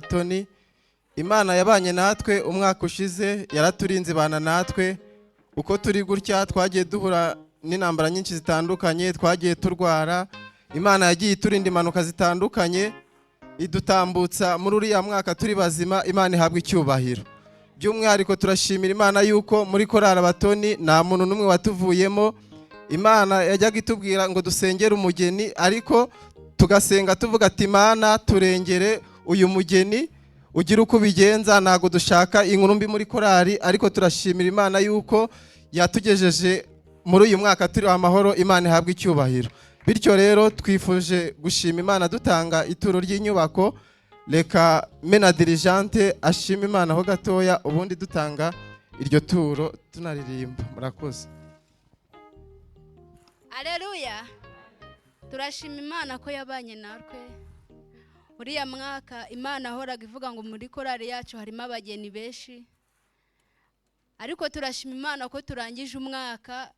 Tony, Imana yabanye natwe umwaka ushize, yaraturinze bana natwe. Uko turi gutya twagiye duhura n'intambara nyinshi zitandukanye, twagiye turwara. Imana yagiye iturinda impanuka zitandukanye, idutambutsa muri uriya mwaka turi bazima. Imana ihabwa icyubahiro. By'umwihariko turashimira Imana yuko muri korali Abatoni nta muntu n'umwe watuvuyemo. Imana yajyaga itubwira ngo dusengere umugeni, ariko tugasenga tuvuga ati Imana turengere uyu mugeni, ugira uko ubigenza, ntago dushaka inkuru mbi muri korali. Ariko turashimira Imana yuko yatugejeje muri uyu mwaka turi amahoro. Imana ihabwa icyubahiro. Bityo rero twifuje gushima Imana dutanga ituro ry'inyubako. Reka mena dirigente ashima Imana ho gatoya, ubundi dutanga iryo turo tunaririmba. Murakoze. Haleluya. Turashima Imana ko yabanye natwe uriya mwaka. Imana ahoraga ivuga ngo muri korali yacu harimo abageni benshi, ariko turashima Imana ko turangije umwaka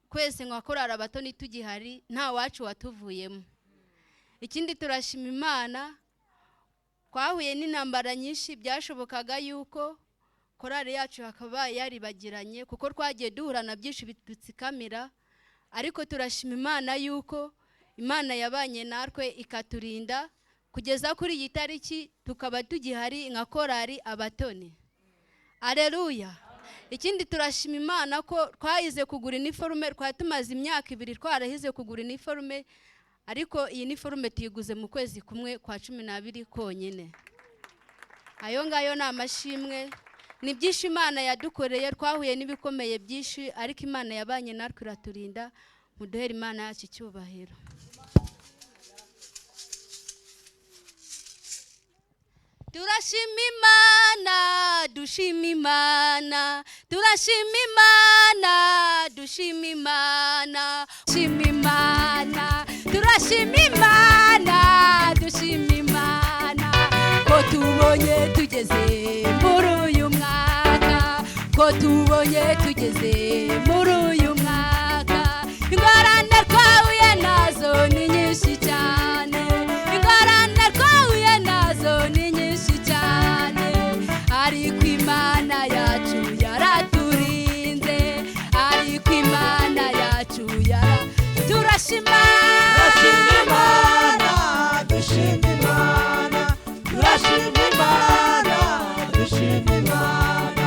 kwese nka korali Abatoni tugihari, nta wacu watuvuyemo. Ikindi turashima Imana, twahuye n'intambara nyinshi, byashobokaga yuko korali yacu hakaba yaribagiranye kuko twagiye duhura na byinshi bidutsikamira, ariko turashima Imana yuko Imana yabanye natwe ikaturinda kugeza kuri iyi tariki tukaba tugihari nka korali Abatoni. Haleluya. Ikindi turashima Imana ko twahize kugura iniforume. Twari tumaze imyaka 2 twarahize kugura iniforume, ariko iyi iniforume tuyiguze mu kwezi kumwe kwa 12 konyine. Ayo ngayo ni amashimwe, ni byinshi Imana yadukoreye. Twahuye n'ibikomeye byinshi, ariko Imana yabanye natwe iraturinda. Muduhere Imana yacu icyubahiro. Turashima Imana, dushima Imana, turashima Imana, dushima Imana, dushima Imana, turashima Imana, dushima Imana, ko tubonye tugeze muri uyu mwaka, ko tubonye tugeze muri uyu mwaka. Ingorane twahuye nazo ni nyinshi cyane, ingorane twahuye nazo ni nyinshi cyane, ariko Imana yacu yaraturinze, ariko Imana yacu turashima Imana, dushima Imana, turashima Imana, dushima Imana,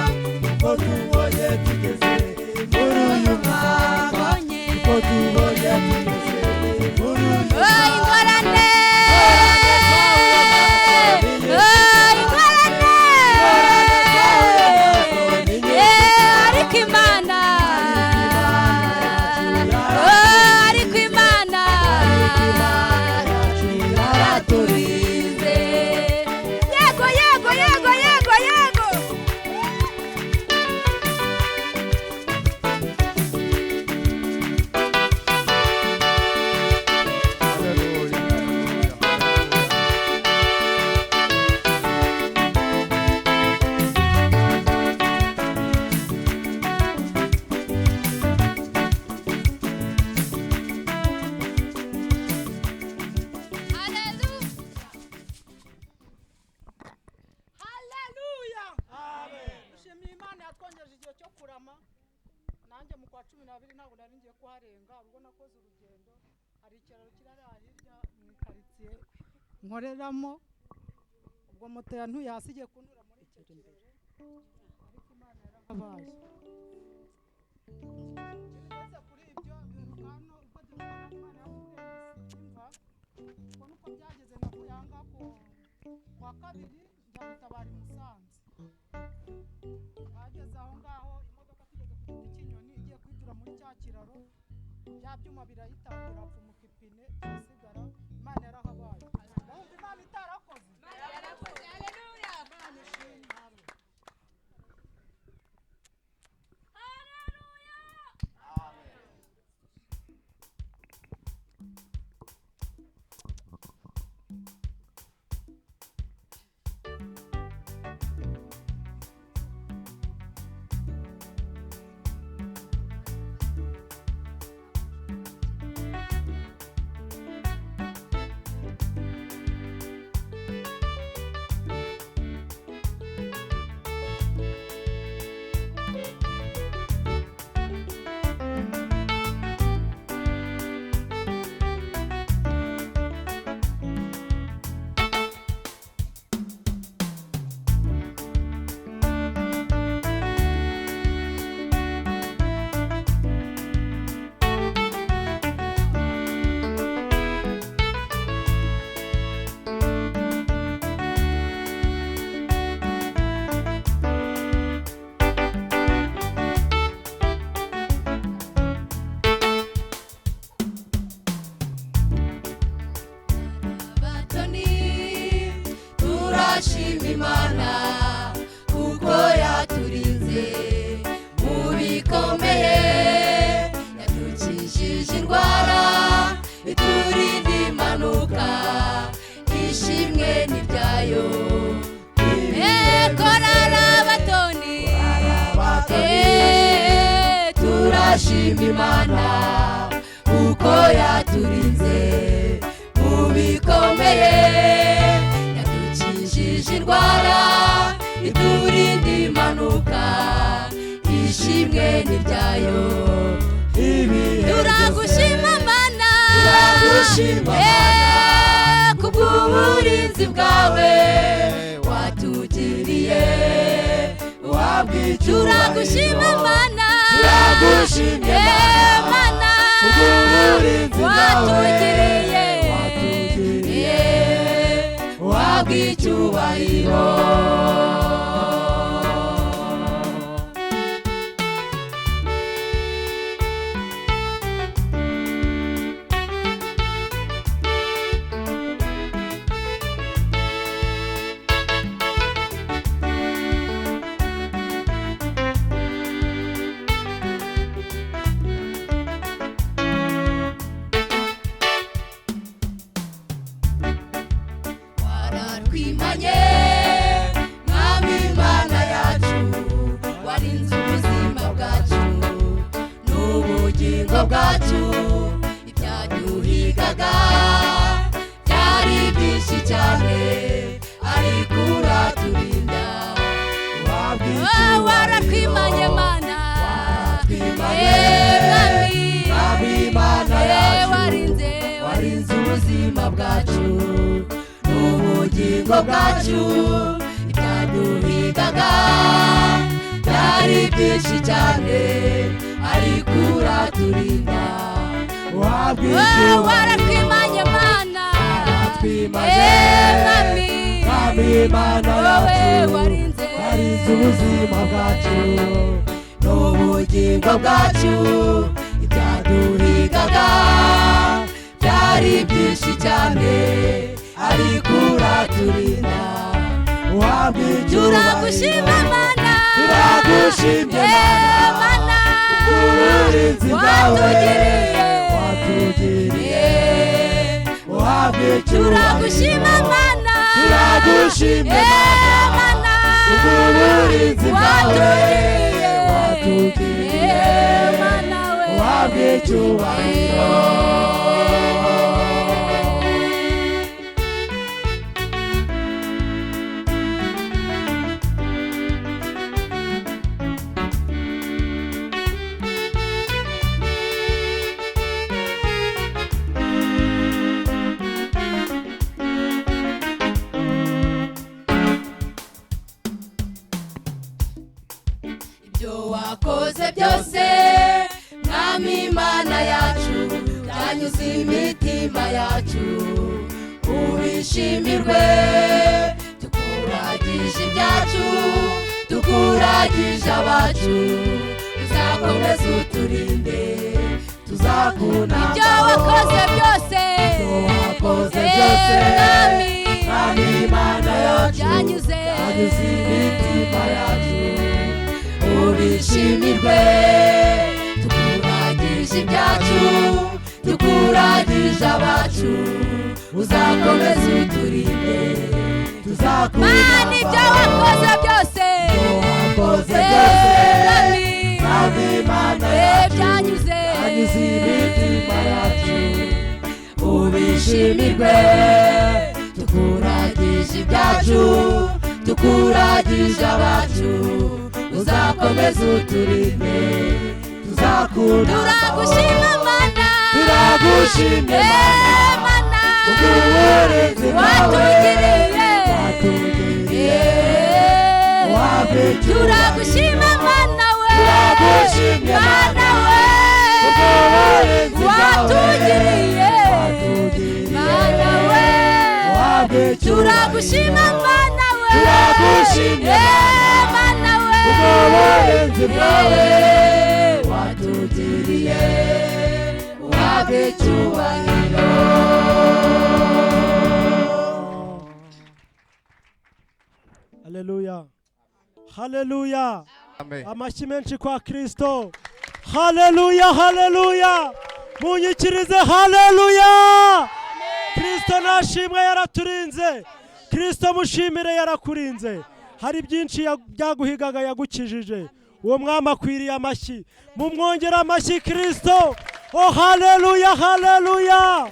ko tubonye tugeze muri uyu mwaka, ko tubonye tugeze muri uyu mwaka. ingorane ariko Imana, ariko Imana yaraturinze. Yego yego yego yego yego. Haleluya. Dushimiye Imana yatwongeje igihe cyo kurama. Nanjye mu kwa 12 ntabwo nari ngiye kuharenga, ubwo nakoze urugendo. Hari ikiraro kirari ahirya mu karitsiye nkoreramo, ubwo moto yantuye hasi igiye kuntura muri icyo kiraro, ariko Imana yarahabaye. Birenze kuri ibyo bintu hano ubwo dukora Imana yakurenze imva, ubwo nuko byageze navuye aha ngaha kwa kabiri njya gutabara i Musanze. Bageze aho ngaho imodoka tugeze ku giti cy'inyoni igiye kwitura muri cya kiraro, bya byuma birayitangira apfumuka ipine irasigara. Imana yarahabaye. Ndumva Imana itarakoze. Haleluya. Imana ishimwe. Imana kuko yaturinze mu bikomeye, yadukijije indwara iturinda impanuka, ishimwe ni ryayo. Korara abatoni turashima Imana kuko yaturinze mu bikomeye, yadukijije indwara iturinda impanuka, ishimwe ni ryayo. Turagushima Mana kubw'uburinzi bwawe watugiriye, turagushima Mana kubw'uburinzi watugiriye, wabwa icyubahiro. Mwami Imana yacu, warinze ubuzima bwacu n'ubugingo bwacu, ibyaduhigaga byari byinshi cyane ariko uraturinda. Warakwimanye Mana, Mwami Imana yacu, warinze ubuzima bwacu n'ubugingo bwacu, ibyaduhigaga byari byinshi cyane ariko uraturinda. Warakwimanye Mana, Mwami Imana yacu, warinze ubuzima bwacu n'ubugingo bwacu, ibyaduhigaga byari byinshi cyane ariko uraturinda. Turagushima Mana, turagushimye Mana kubw'uburinzi bwawe watugiriye, turagushima Mana, turagushimye Mana kubw'uburinzi bwawe watugiriye, wabwa icyubahiro. Wakoze byose Mwami Imana yacu, byanyuze imitima yacu, ubishimirwe. Tukuragije ibyacu, tukuragije abacu, uzakomeza uturinde, tuzakunda. Ibyo wakoze byose Mwami Imana yacu, byanyuze imitima yacu, ubishimirwe. Tukuragije ibyacu, tukuragije abacu, uzakomeza uturinde, tuzakunda. Ibyo wakoze byose Mwami Imana yacu, byanyuze imitima yacu, ubishimirwe. Tukuragije ibyacu, tukuragije abacu, uzakomeza uturinde, tuzakunda. Turagushima Mana, turagushimye Mana kubw'uburinzi watugiriye, turagushima Mana we, Mana we kubw'uburinzi watugiriye, Mana we turagushima Mana we, turagushimye Mana we kubw'uburinzi bwawe watugiriye, wabwa icyubahiro. Haleluya. Haleluya. Amen. Amashyi menshi kwa Kristo. Haleluya, haleluya. Munyikirize haleluya. Kristo nashimwe yaraturinze. Kristo mushimire yarakurinze. Hari byinshi byaguhigaga yagukijije. Uwo mwami akwiriye amashyi. Mumwongera amashyi Kristo. Oh haleluya, haleluya.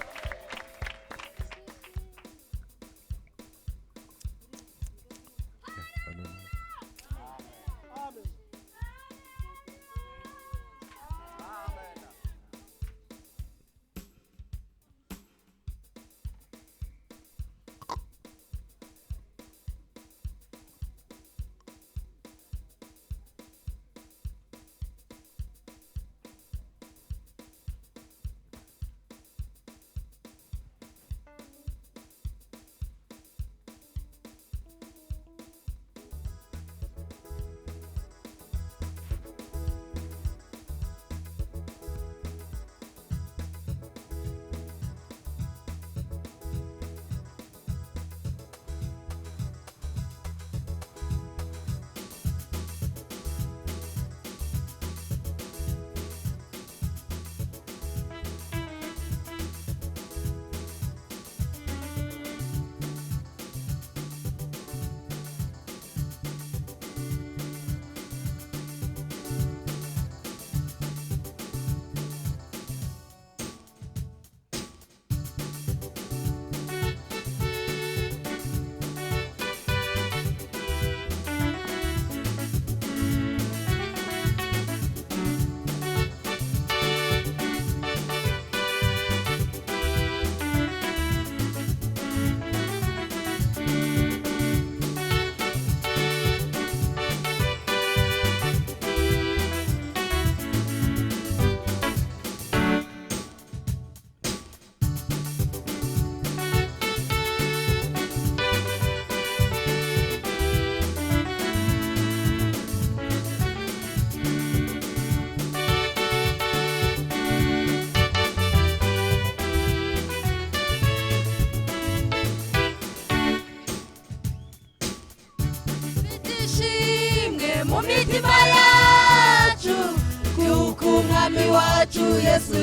Yesu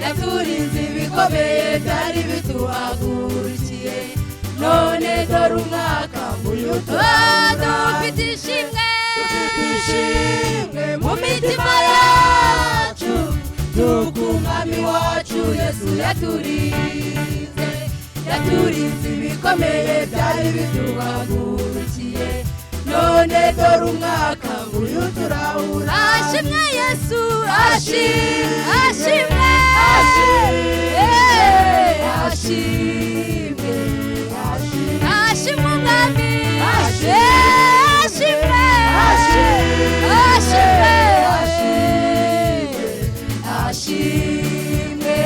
yaturinze ibikomeye byari bituhagurukiye none dore umwaka muyo dufite ishimwe mu mitima yacu yuko umwami wacu Yesu yaturinze ibikomeye byari bituhagurukiye none dore umwaka muyo turahura ashimwe Yesu ashimwe umwami ashimwe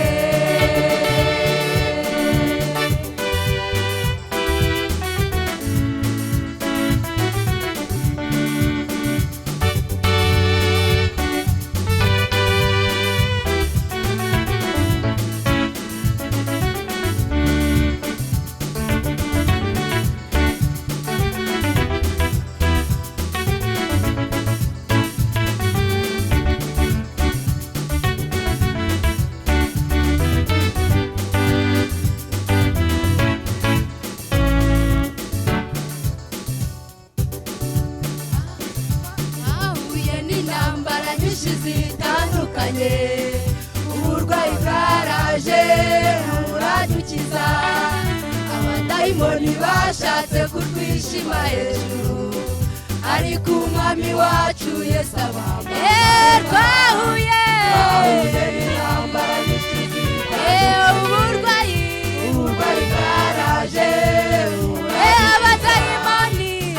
uburwayi bwaraje buradukiza abadayimoni bashatse kutwishima hejuru ariko umwami wacu Yesu abamba twahuye n'intambara nyinshi uburwayi bwaraje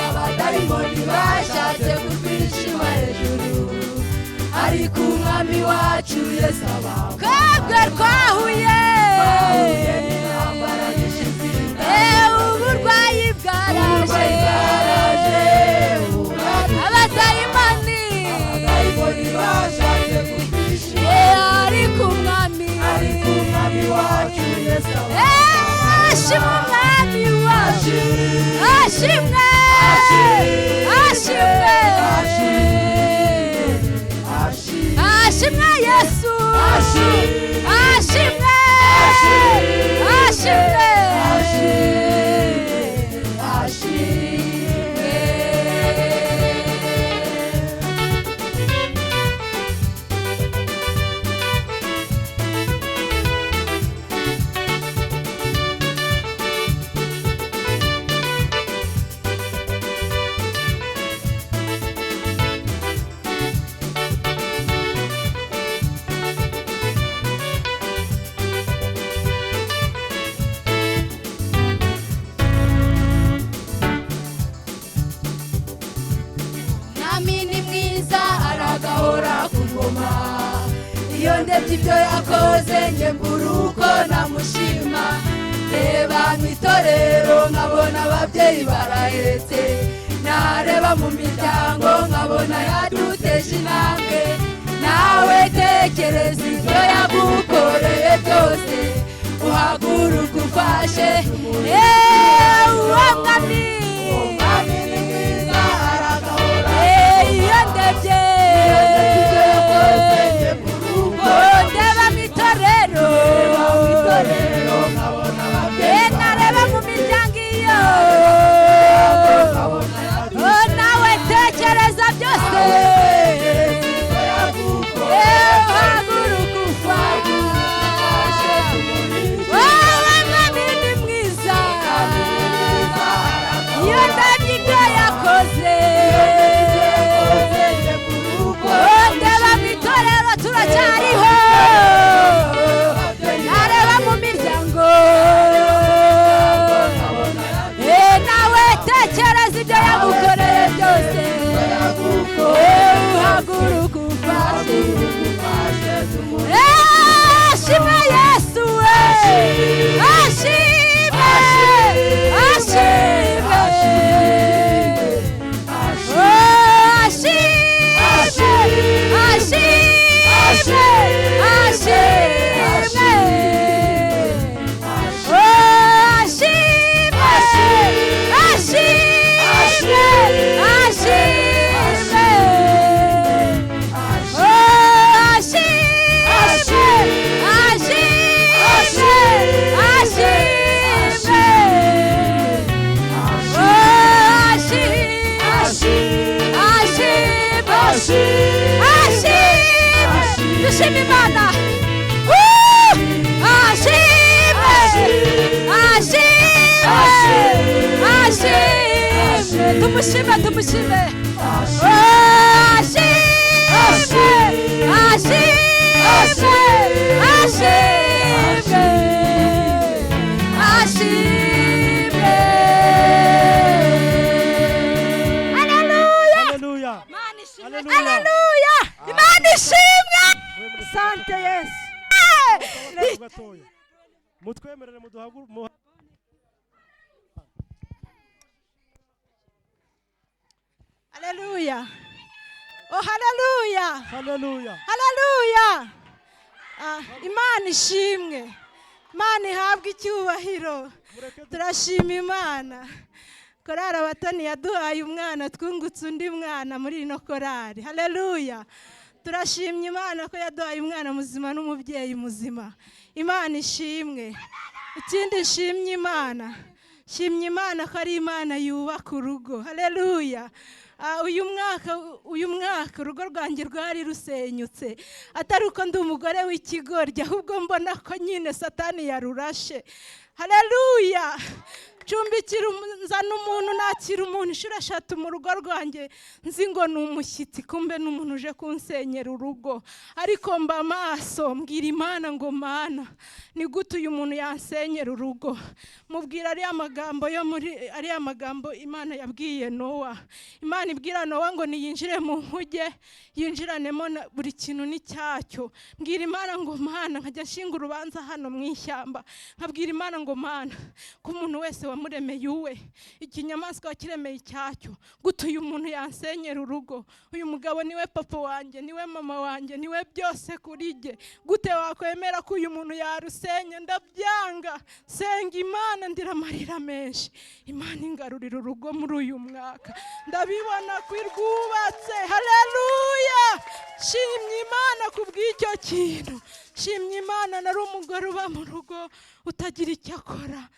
abadayimoni bashatse kutwishima hejuru ariko umwami wacu Yesu abamba kabwe twahuye n'intambara nyinshi uburwayi bwaraje abadayimoni bashatse kutwishima ariko umwami wacu Yesu abamba ashimwe umwami wacu ashimwe ashimwe ashimwe Yesu ashimwe ashimwe iyo ndebye ibyo yakoze njye mbura uko namushima reba mu itorero nkabona ababyeyi barahetse nareba mu miryango nkabona yaduteje intambwe nawe tekereza ibyo yagukoreye byose uhaguruka ufashe uwo mwami ni mwiza aragahora iyo ndebye ndeba mu itorero nareba mu miryango iyo nawe tekereza byose uhaguruka ufashe wowe mwami ni mwiza iyo ndebye ibyo yakoze ndeba mu itorero turacyariho nareba mu miryango nawe tekereza ibyo yagukoreye byose uhaguruka ufashe ashimwe Yesu ashimwe dushime Imana tumushime haleluya Imana ishimwe Sante Yesu mutwemerere muduhaguru haleluya oh haleluya haleluya haleluya Imana ishimwe Imana ihabwe icyubahiro turashima Imana korari abatoni yaduhaye umwana twungutse undi mwana muri ino korari haleluya turashimye Imana ko yaduhaye umwana muzima n'umubyeyi muzima Imana ishimwe ikindi nshimye Imana ko ari Imana yubaka urugo haleluya uyu mwaka urugo rwanjye rwari rusenyutse atari uko ndi umugore w'ikigoryi ahubwo mbona ko nyine satani yarurashe haleluya cumbikira nzana umuntu nakira umuntu inshuro 3 mu rugo rwanjye nzi ngo ni umushyitsi kumbe n'umuntu uje kunsenyera urugo ariko mba maso mbwira Imana ngo Mana ni gute uyu muntu yansenyera urugo mubwira ari amagambo yo muri ari amagambo Imana yabwiye Nowa Imana ibwira Nowa ngo niyinjire mu nkuge yinjiranemo buri kintu n'icyacyo mbwira Imana ngo Mana nkajya nshinga urubanza hano mu ishyamba nkabwira Imana ngo Mana ko umuntu wese wamuremeye uwe, ikinyamaswa wakiremeye icyacyo, gute uyu muntu yansenyera urugo, uyu mugabo niwe papa wanjye, niwe mama wanjye, niwe byose kuri jye, gute wakwemera ko uyu muntu yarusenye? Ndabyanga. Senga Imana, ndira amarira menshi, Imana ingarurira urugo muri uyu mwaka, ndabibona ko irwubatse. Haleluya! Shimye Imana kubw'icyo kintu. Shimye Imana, nari umugore uba mu rugo utagira icyo akora,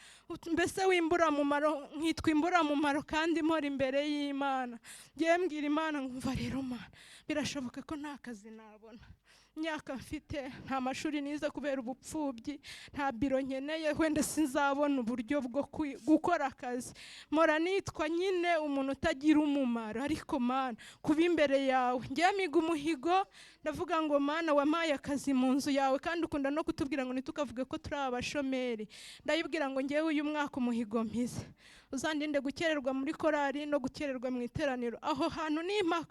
mbese w'imburamumaro, nkitwa imburamumaro kandi mpora imbere y'Imana. Ngiye mbwira Imana, ngumva rero Mana, birashoboka ko nta kazi nabona, imyaka mfite, nta mashuri nize kubera ubupfubyi, nta biro nkeneye, wenda sinzabona uburyo bwo gukora akazi, mpora nitwa nyine umuntu utagira umumaro. Ariko Mana, kuba imbere yawe ngiye miga umuhigo, ndavuga ngo Mana, wampaye akazi mu nzu yawe kandi ukunda no kutubwira ngo ntitukavuge ko turi abashomeri. Ndayibwira ngo ngewe uyu mwaka umuhigo mpize, uzandinde gukererwa muri korari no gukererwa mu iteraniro. Aho hantu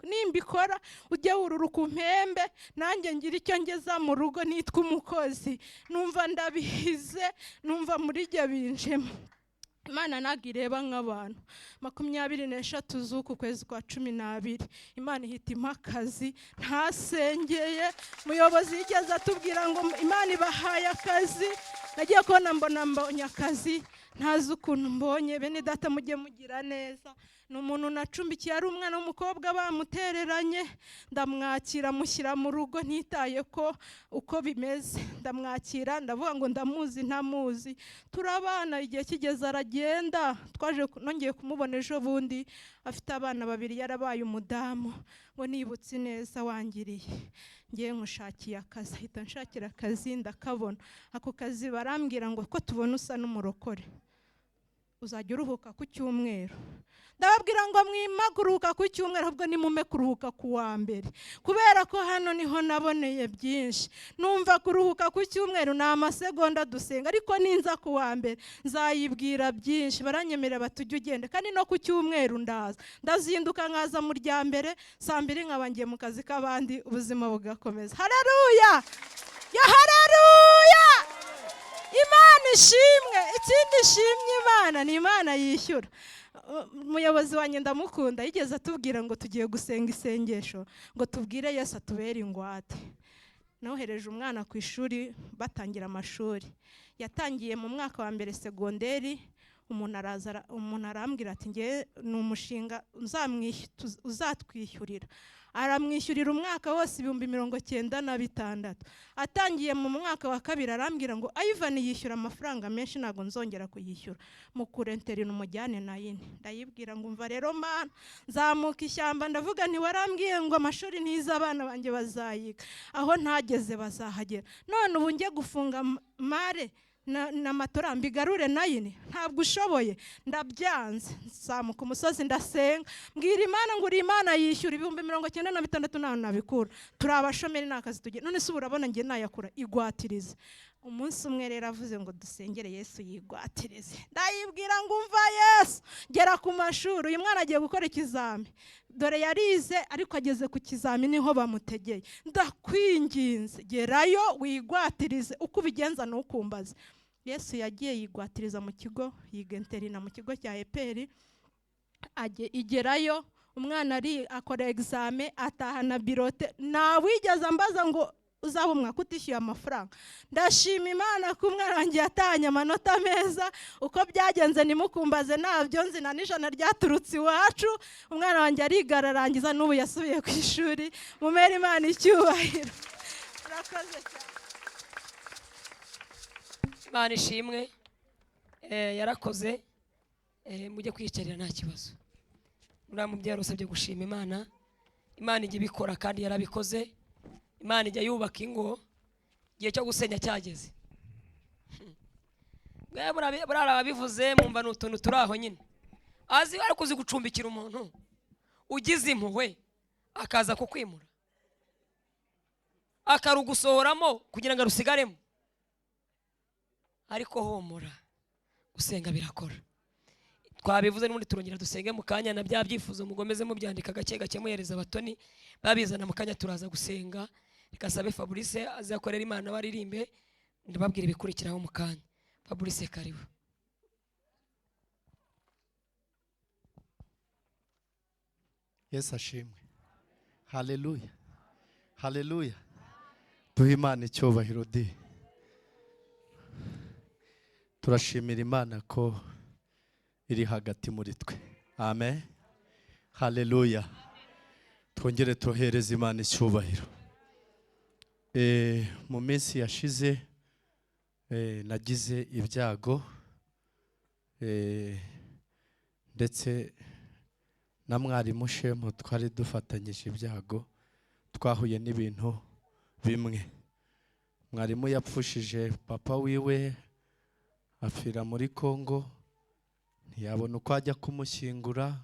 nimbikora ujye wururuka umpembe, nanjye ngira icyo ngeza mu rugo nitwa umukozi. Numva ndabihize, numva muri jye binjemo. Imana ntabwo ireba nk'abantu. 23 z'uku kwezi kwa 12 Imana ihita impa akazi ntasengeye. Umuyobozi yigeze atubwira ngo Imana ibahaye akazi, nagiye kubona mbonye akazi, ntazi ukuntu mbonye. Bene data, mujye mugira neza. Ni umuntu nacumbikiye, ari umwana w'umukobwa bamutereranye, ndamwakira mushyira mu rugo ntitaye ko uko bimeze. Ndamwakira, ndavuga ngo ndamuzi ntamuzi, turabana. Igihe kigeze aragenda, twaje nongeye kumubona ejo bundi afite abana 2, yarabaye umudamu. Ngo nibutse neza wangiriye, ngiye nkushakiye akazi. Ahita nshakira akazi, ndakabona. Ako kazi barambwira ngo ko tubona usa n'umurokore, uzajya uruhuka ku cyumweru. Ndababwira ngo mwimaguruka ku cyumweru, ahubwo nimume kuruhuka ku wa mbere, kubera ko hano niho naboneye byinshi. Numva kuruhuka ku cyumweru ni amasegonda dusenga, ariko ninza ku wa mbere nzayibwira byinshi. Baranyemerera batujye ugende, kandi no ku cyumweru ndazinduka nkaza mu rya mbere, saa 2 nkaba ngiye mu kazi k'abandi, ubuzima bugakomeza. Haleluya! Ya haleluya! Imana ishimwe. Ikindi ishimye Imana ni Imana yishyura. Umuyobozi wanjye ndamukunda, yigeze atubwira ngo tugiye gusenga isengesho, ngo tubwire Yesu atubere ingwate. Nohereje umwana ku ishuri batangira amashuri, yatangiye mu mwaka wa mbere segonderi. Umuntu arambwira ati ngiye ni umushinga uzatwishyurira. Aramwishyurira umwaka wose 96,000. Atangiye mu mwaka wa 2 arambwira ngo Ivan yishyura amafaranga menshi, ntago nzongera kuyishyura, mukurenteri n'umujyane na yine. Ndayibwira ngo umva rero Mana, nzamuka ishyamba. Ndavuga nti warambwiye ngo amashuri ntiza abana banjye bazayiga, aho ntageze bazahagera. None ubu ngiye gufunga mare na matora mbigarure nayine, ntabwo ushoboye. Ndabyanze, nzamuka umusozi ndasenga, mbwira Imana ngo uri Imana yishyura 96,000 nawe nabikura. Turi abashomeri n'akazi tugiye, none se urabona ngiye nayakura, igwatirize. Umunsi umwe rero avuze ngo dusengere Yesu yigwatirize. Ndayibwira ngo umva Yesu, gera ku mashuri, uyu mwana agiye gukora ikizami. Dore yarize ariko ageze ku kizami niho bamutegeye. Ndakwinginze gerayo wigwatirize, uko ubigenza n'ukumbaza. Yesu yagiye yigwatiriza mu kigo, yiga interina mu kigo cya EPR. Igerayo, umwana ari akora examen, atahana birote. Nawigeze ambaza ngo uzaba umwaka utishyuye amafaranga. Ndashima Imana ko umwana wanjye yatanye amanota meza. Uko byagenze nimukumbaze, nabyo nzi, na n'ijana ryaturutse iwacu. Umwana wanjye arigara arangiza, n'ubu yasubiye ku ishuri. Mumere Imana icyubahiro. Urakoze cyane. Imana ishimwe. Yarakoze. Mujye kwiyicarira nta kibazo. Muramubye yarosabye gushima Imana. Imana ijya ibikora kandi yarabikoze. Imana ijya yubaka ingo, igihe cyo gusenya cyageze. Burara babivuze mwumva n'utuntu turaho nyine. Azi barakuzi gucumbikira umuntu ugize impuhwe akaza kukwimura, akarugusohoramo kugira ngo rusigaremo. Ariko homora, gusenga birakora. Twabivuze n'ubundi turongera dusenge mu kanya, na bya byifuzo mugomeze mubyandika gake gake muhereza abatoni babizana mu kanya, turaza gusenga. Reka sabe Fabrice azakorera Imana baririmbe, ndababwira ibikurikiraho mu kanya. Fabrice karibu. Yesu ashimwe. Haleluya. Haleluya. Duhe Imana icyubahiro di. Turashimira Imana ko iri hagati muri twe. Amen. Haleluya. Twongere tuhereze Imana icyubahiro. Mu minsi yashize nagize ibyago ndetse na mwarimu Shemu twari dufatanyije ibyago, twahuye n'ibintu bimwe. Mwarimu yapfushije papa wiwe apfira muri Kongo, ntiyabona uko ajya kumushyingura.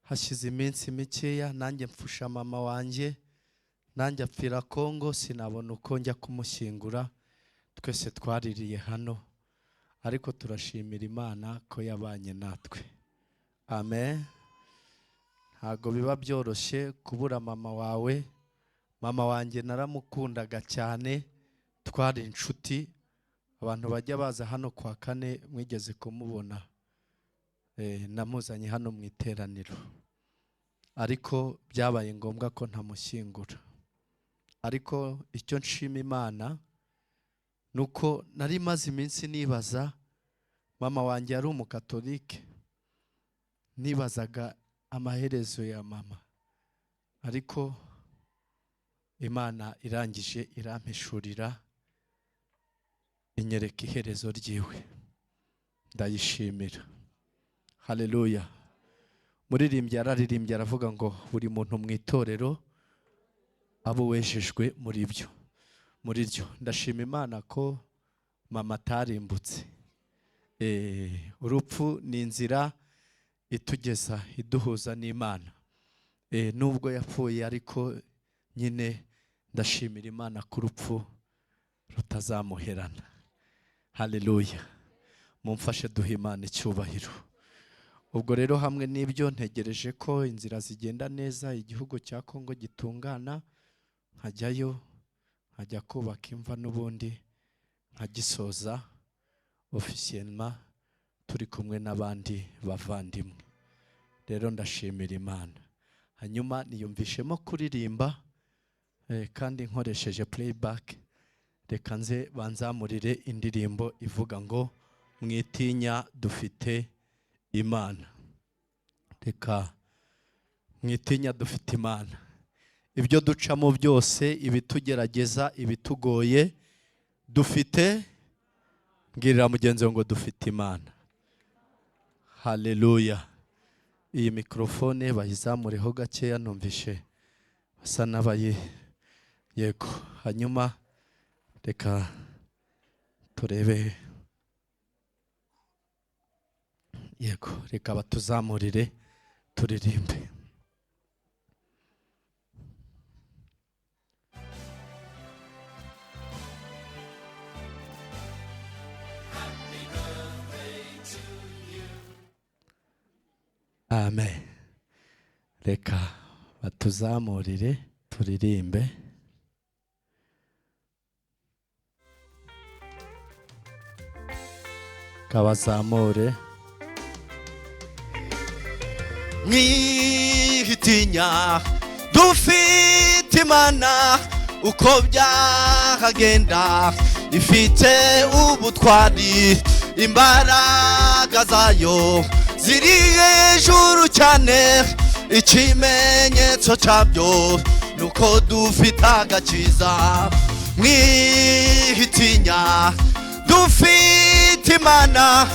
Hashize iminsi mikeya nanjye mfusha mama wanjye, nanjye apfira Kongo, sinabona uko njya kumushyingura. Twese twaririye hano, ariko turashimira Imana ko yabanye natwe. Amen. Ntago biba byoroshye kubura mama wawe. Mama wanjye naramukundaga cyane, twari inshuti. Abantu bajya baza hano kwa kane mwigeze kumubona, namuzanye hano mu iteraniro, ariko byabaye ngombwa ko ntamushyingura. Ariko icyo nshima Imana nuko nari maze iminsi nibaza, mama wanjye yari umukatolike, nibazaga amaherezo ya mama, ariko Imana irangije irampishurira, inyereka iherezo ryiwe. Ndayishimira. Haleluya. Muririmbyi yararirimbye aravuga ngo buri muntu mu itorero abo wejejwe muri ryo. Ndashima Imana ko mama atarimbutse. Urupfu ni inzira itugeza iduhuza n'Imana. Nubwo yapfuye ariko nyine ndashimira Imana ko urupfu rutazamuherana. Haleluya. Mumfashe duhe Imana icyubahiro. Ubwo rero hamwe n'ibyo ntegereje ko inzira zigenda neza, igihugu cya Kongo gitungana, nkajyayo nkajya kubaka imva n'ubundi nkagisoza officiellement turi kumwe n'abandi bavandimwe. Rero ndashimira Imana. Hanyuma niyumvishemo kuririmba kandi nkoresheje playback. Reka nze banzamurire indirimbo ivuga ngo mwitinya dufite Imana. Reka mwitinya dufite Imana. Ibyo ducamo byose, ibitugerageza, ibitugoye, dufite, mbwirira mugenzi ngo dufite Imana. Haleluya. Iyi mikrofone bayizamureho gakeya, numvishe basa n'abaye. Yego. Hanyuma reka turebe. Yego, reka batuzamurire turirimbe. Amen. Reka batuzamurire turirimbe. Kabazamure. Mwitinya dufite Imana, uko byahagenda ifite ubutwari, imbaraga zayo ziri hejuru cyane, ikimenyetso cyabyo nuko dufite agakiza. Mwitinya dufite Imana,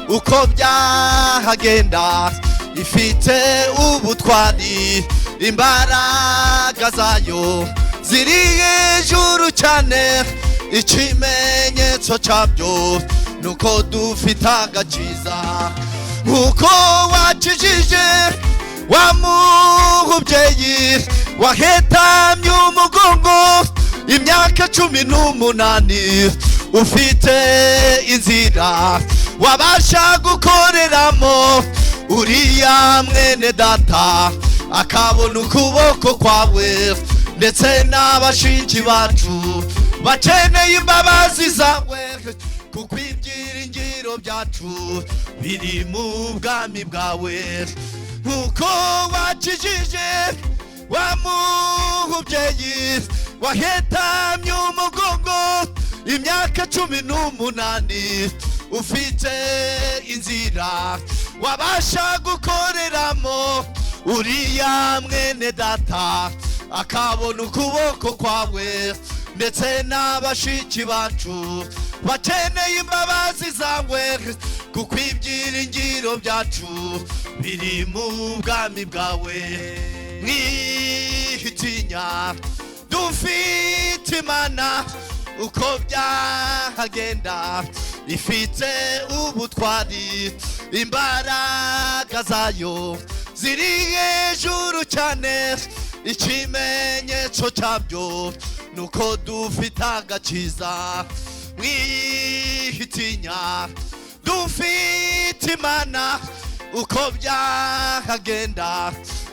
uko byahagenda ifite ubutwari, imbaraga zayo ziri hejuru cyane, ikimenyetso cyabyo nuko dufite agakiza. Nkuko wakijije wa mubyeyi wahetamye umugongo imyaka 18, ufite inzira wabasha gukoreramo, uriya mwene data akabona ukuboko kwawe, ndetse n'abashinji bacu bakeneye imbabazi zawe, kuko ibyiringiro byacu biri mu bwami bwawe. nk'uko wakijije wa mubyeyi wahetamye umugongo imyaka 18 ufite inzira wabasha gukoreramo uriya mwene data akabona ukuboko kwawe ndetse n'abashiki bacu bakeneye imbabazi zawe kuko ibyiringiro byacu biri mu bwami bwawe mwihitinya dufite Imana uko byahagenda ifite ubutwari imbaraga zayo ziri hejuru cyane ikimenyetso cyabyo nuko dufite agakiza mwihitinya dufite Imana uko byahagenda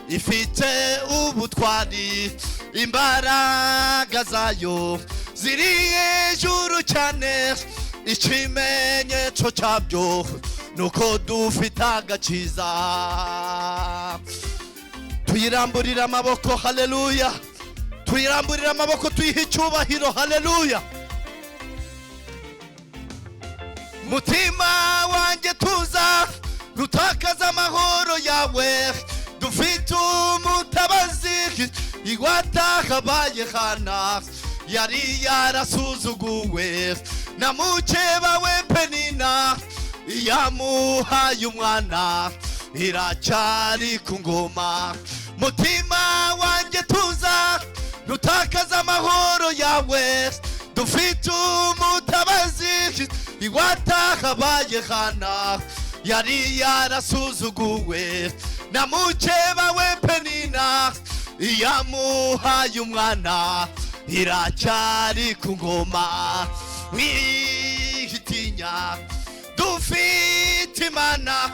ifite ubutwari imbaraga zayo ziri hejuru cyane ikimenyetso cyabyo nuko dufite agakiza tuyiramburira amaboko haleluya tuyiramburira amaboko tuyihe icyubahiro haleluya mutima wanjye tuza nutakaza amahoro yawe dufite umutabazi iwatahabaye Hana yari yarasuzuguwe na mukeba we Penina yamuhaye umwana iracyari ku ngoma mutima wanjye tuza nutakaza amahoro yawe dufite umutabazi iwatahabaye Hana yari yarasuzuguwe na mukeba we Penina yamuhaye umwana iracyari ku ngoma mwihitinya dufite Imana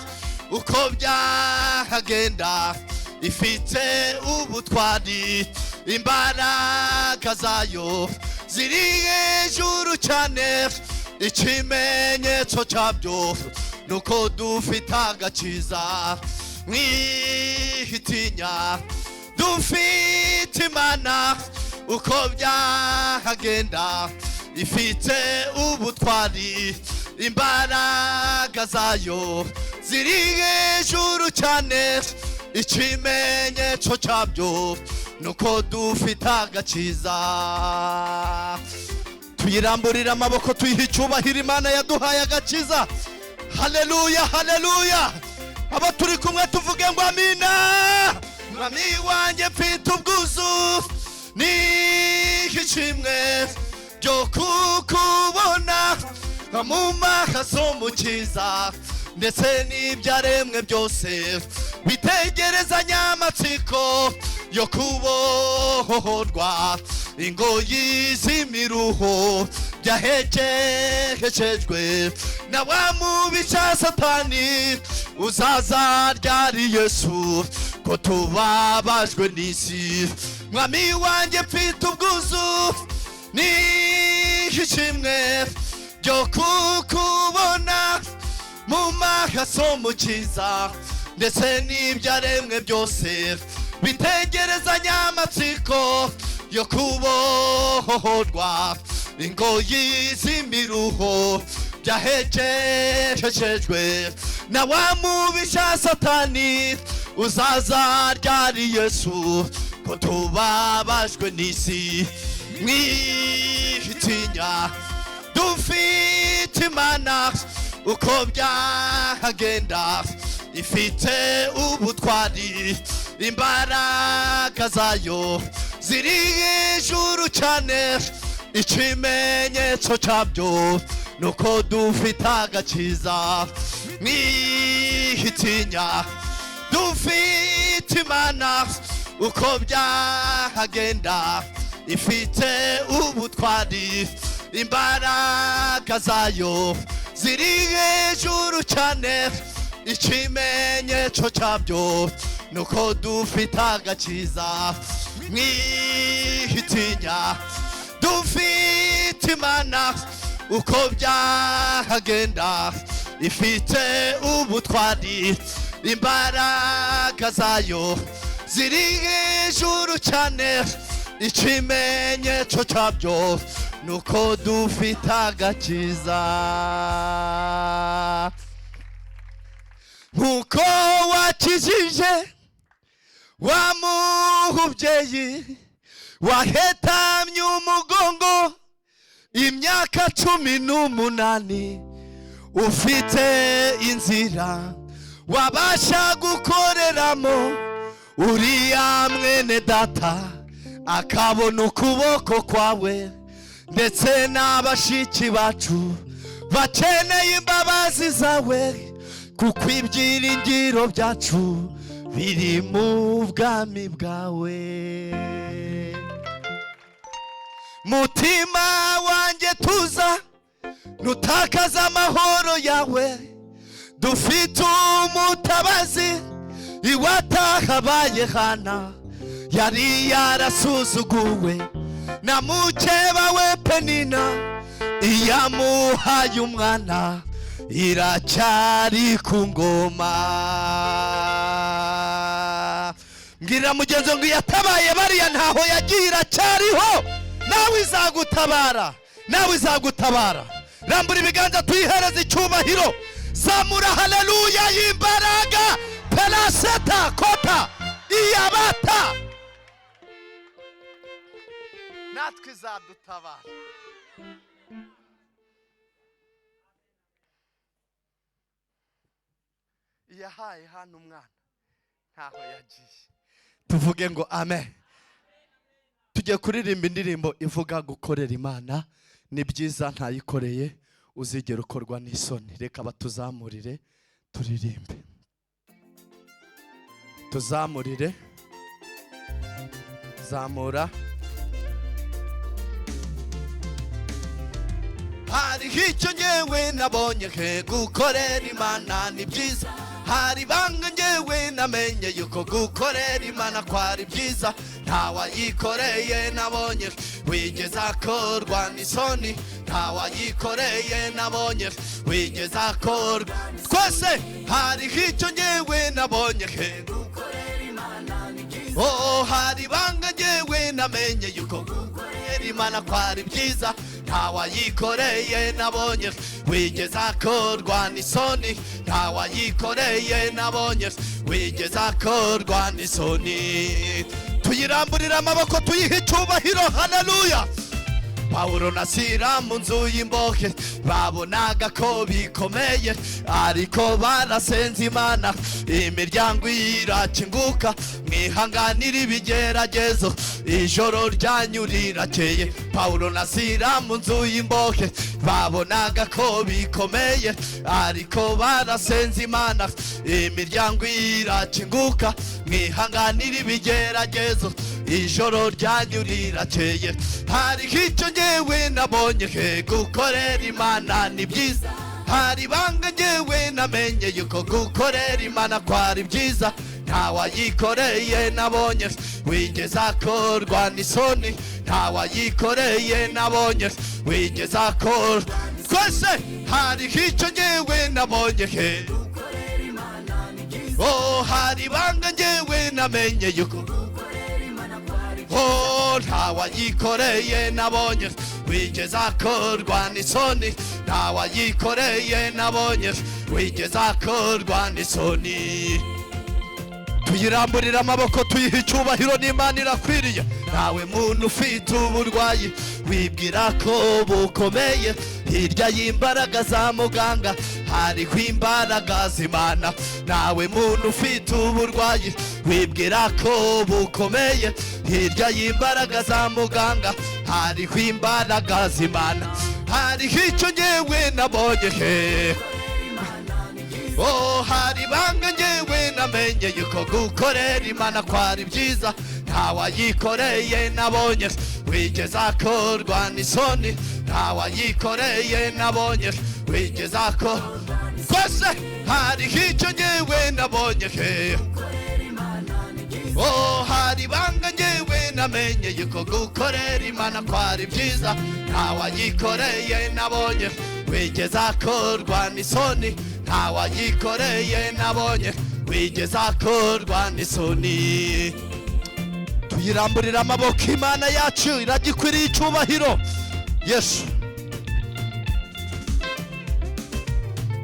uko byahagenda ifite ubutwari imbaraga zayo ziri hejuru cyane ikimenyetso cyabyo nuko dufite agakiza mwihitinya dufite Imana uko byahagenda ifite ubutwari imbaraga zayo ziri hejuru cyane ikimenyetso cyabyo nuko dufite agakiza tuyiramburira amaboko tuyihe icyubahiro Imana yaduhaye agakiza haleluya haleluya abo turi kumwe tuvuge ngo amina mwami wanjye mfite ubwuzu n'ishimwe byo kukubona mu maso mukiza ndetse n'ibyaremwe byose bitegerezanya amatsiko yo kubohorwa ingoyi z'imiruho byahekeshejwe na wa mubisha Satani uzaza ryari Yesu ko tubabajwe n'isi mwami wanjye mfite ubwuzu n'ishimwe byo kukubona mu maso mukiza ndetse n'ibyaremwe byose bitegerezanya amatsiko yo kubohorwa ingoyi z'imiruho byahekeshejwe na wa mubisha Satani uzaza ryari Yesu ko tubabajwe n'isi mwihitinya dufite Imana uko byahagenda ifite ubutwari imbaraga zayo ziri hejuru cyane ikimenyetso cyabyo nuko dufite agakiza mwihitinya dufite Imana uko byahagenda ifite ubutwari imbaraga zayo ziri hejuru cyane ikimenyetso cyabyo nuko dufite agakiza mwihitinya dufite Imana uko byahagenda ifite ubutwari imbaraga imbaraga zayo ziri hejuru cyane, ikimenyetso cyabyo nuko dufite agakiza. Nkuko wakijije wa mubyeyi wahetamye umugongo imyaka 18, ufite inzira wabasha gukoreramo, uriya mwene data akabona ukuboko kwawe, ndetse n'abashiki bacu bakeneye imbabazi zawe, kuko ibyiringiro byacu biri mu bwami bwawe. Mutima wanjye tuza, nutakaza amahoro yawe, dufite umutabazi iwatahabaye Hana, yari yarasuzuguwe na mukeba we Penina, iyamuhaye umwana iracyari ku ngoma. Mbwira mugenzi ngo yatabaye bariya ntaho yagiye, iracyariho, nawe izagutabara, nawe izagutabara. Rambura ibiganza tuyihereze icyubahiro, zamura haleluya y'imbaraga, pelaseta kota iyabata, natwe izadutabara. Yahaye hano umwana ntaho yagiye. Tuvuge ngo amen. Tugiye kuririmba indirimbo ivuga gukorera Imana ni byiza, ntayikoreye uzigera ukorwa n'isoni. Reka batuzamurire turirimbe, tuzamurire, zamura. Hariho icyo ngewe nabonye ke gukorera Imana ni byiza, hari banga ngewe namenye yuko gukorera Imana kwari byiza, ntawayikoreye nabonye wigeze akorwa n'isoni, ntawayikoreye nabonye wigeze akorwa. Twese hariho icyo ngewe nabonye ke gukorera Imana ni byiza, oh hari banga ngewe namenye yuko gukorera Imana kwari byiza, ntawayikoreye nabonye wigeze akorwa n'isoni, ntawayikoreye nabonye wigeze akorwa n'isoni. Tuyiramburira amaboko tuyihe icyubahiro, haleluya. Pawulo na Sila mu nzu y'imbohe babonaga ko bikomeye, ariko barasenze Imana imiryango irakinguka. Mwihanganira ibigeragezo, ijoro ryanyu rirakeye. Pawulo na Sila mu nzu y'imbohe babonaga ko bikomeye, ariko barasenze Imana imiryango irakinguka. Mwihanganira ibigeragezo, ijoro ryanyu rirakeye. Hariho icyo ngewe nabonye ke gukorera Imana ni byiza, hari banga ngewe namenye yuko gukorera Imana kwari byiza, ntawayikoreye nabonye wigeze akorwa n'isoni, ntawayikoreye nabonye wigeze akorwa. Twese hariho icyo ngewe nabonye ke gukorera Imana ni byiza, oh hari banga ngewe namenye yuko oh ntawayikoreye nabonye wigeze akorwa n'isoni, ntawayikoreye nabonye wigeze akorwa n'isoni. Tuyiramburira amaboko tuyihe icyubahiro, n'Imana irakwiriye. Nawe muntu ufite uburwayi wibwira ko bukomeye, hirya y'imbaraga za muganga hariho imbaraga z'Imana. Nawe muntu ufite uburwayi wibwira ko bukomeye, hirya y'imbaraga za muganga hariho imbaraga z'Imana. Hariho icyo ngewe nabonye he, oh hari banga ngewe namenye yuko gukorera Imana kwari byiza, ntawayikoreye nabonye wigeze akorwa n'isoni, ntawayikoreye nabonye wigeze akorwa. Twese hariho icyo ngewe nabonye he, oh hari banga ngewe namenye yuko gukorera Imana kwari byiza, ntawayikoreye nabonye wigeze akorwa n'isoni, ntawayikoreye nabonye wigeze akorwa n'isoni. Tuyiramburira amaboko, Imana yacu iragikwiriye icyubahiro. Yesu.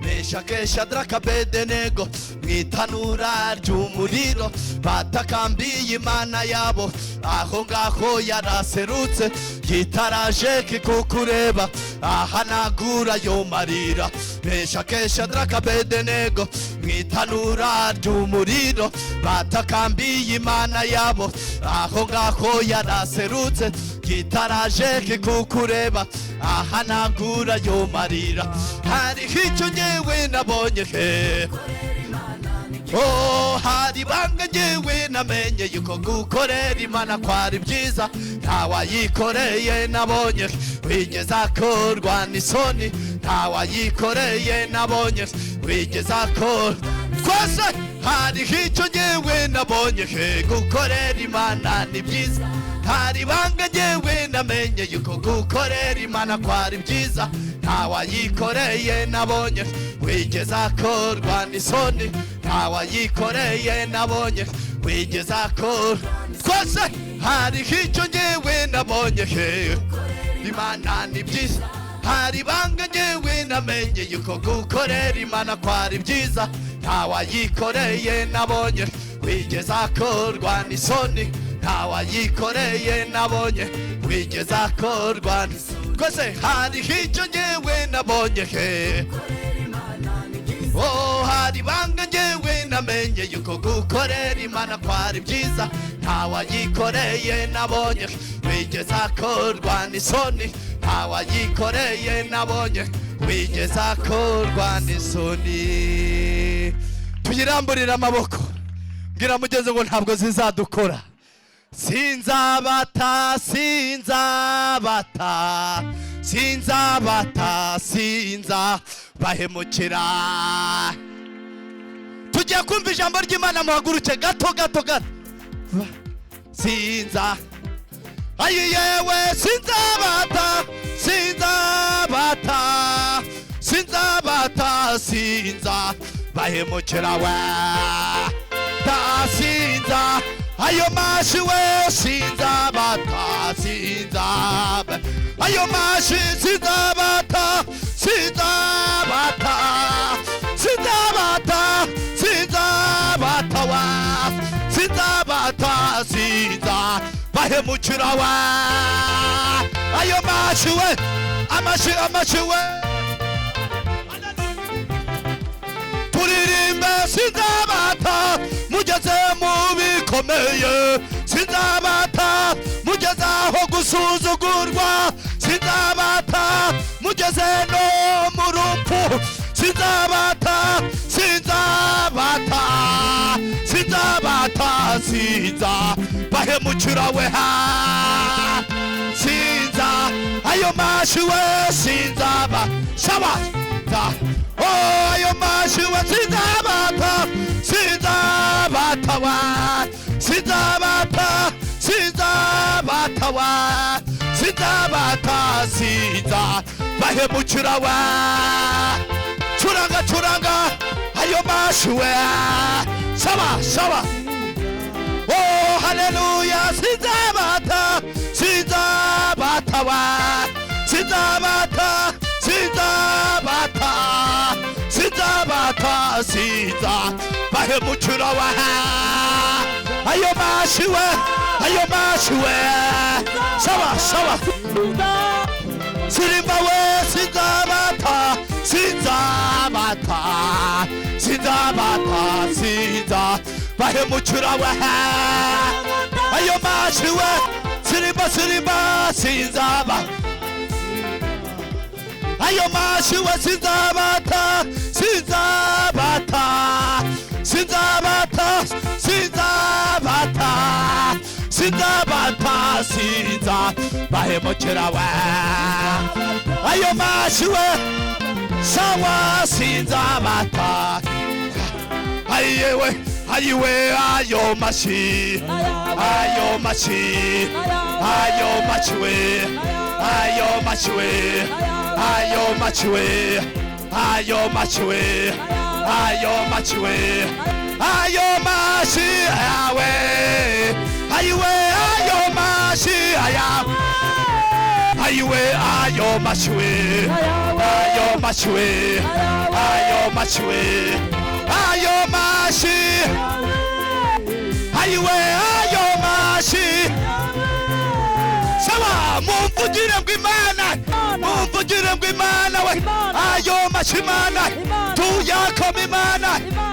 Meshake Shadraka Abednego mwitanura ry'umuriro batakambiye Imana yabo, aho ngaho yaraserutse yitaraje kikukureba ahanagura yo marira. Meshake Shadraka Abednego mwitanura ry'umuriro batakambiye Imana yabo, aho ngaho yaraserutse yitaraje kikukureba ahanagura yo marira. Hari icyo nyewe nabonye he, oh hari banga nyewe namenye yuko gukorera Imana kwari byiza, ntawayikoreye nabonye wigeze akorwa n'isoni, ntawayikoreye nabonye wigeze akorwa. Twese hari icyo nyewe nabonye he, gukorera Imana ni byiza, hari banga nyewe namenye yuko gukorera Imana kwari byiza, ntawayikoreye nabonye wigeze akorwa n'isoni, ntawayikoreye nabonye wigeze akorwa. Twese hari icyo nyewe nabonye he, Imana ni byiza, hari banga nyewe namenye yuko gukorera Imana kwari byiza, ntawayikoreye nabonye wigeze akorwa n'isoni, ntawayikoreye nabonye wigeze akorwa. Twese hari icyo nyewe nabonye he, oh hari banga nyewe namenye yuko gukorera Imana kwari byiza, ntawayikoreye nabonye wigeze akorwa n'isoni, ntawayikoreye nabonye wigeze akorwa n'isoni. Tuyiramburira amaboko, mbwira mugenzi ngo ntabwo zizadukora. Sinzabata, sinzabata, sinzabata, sinzabahemukira. Tugiye kumva ijambo ry'Imana, muhaguruke gato gato gato. Sinza ayi yewe sinzabata, sinzabata, sinzabata, sinzabahemukira we. Ta sinza ayo mashi we, sinzabata, sinzaba ayo mashi, sinzabata, sinzabata, sinzabata, sinzabata wa, sinzabata, sinzabahemukira wa. Ayo mashi we, amashi amashi we, turirimbe sinzabata mugeze mu bikomeye, sinzabata mugeze aho gusuzugurwa, sinzabata mugeze no mu rupfu, sinzabata, sinzabata, sinzabata, sinzabahemukira we ha. Sinza ayo mashi we, sinzaba shaba oh ayo mashi we, sinzabata, sinzabata wa, sinzabata, sinzabata wa, sinzabata, sinzabahemukira wa. Churanga churanga ayo mashi we, shaba shaba oh hallelujah. Sinzabata, sinzabata wa, sinzabata, sinzabata, sinzabata, sinzabahemukira wa. Ayo mashi we, ayo mashi we, shaba shaba sirimba we, sinzabata, sinzabata, sinzabata, sinzabahemukira wa. Ayo mashi we, sirimba sirimba, sinzaba ayo mashi we, sinzabata, sinzabata, sinzabata, sinzabata, sinzabata, sinzabahemukira wa. Ayo mashi we, sawa sinzabata. Ayewe ayiwe ayo mashi, ayo mashi, ayo mashi we, ayo mashi we, ayo machi we, ayo machi we, ayo machi we, ayo mashi yawe ayiwe ayo mashi yawe ayiwe ayo mashi we ayo mashi we ayo mashi we ayo mashi ayiwe ayo mashi sawa mumvugire ngo Imana mumvugire ngo Imana we ayo mashi Imana tuyakoma Imana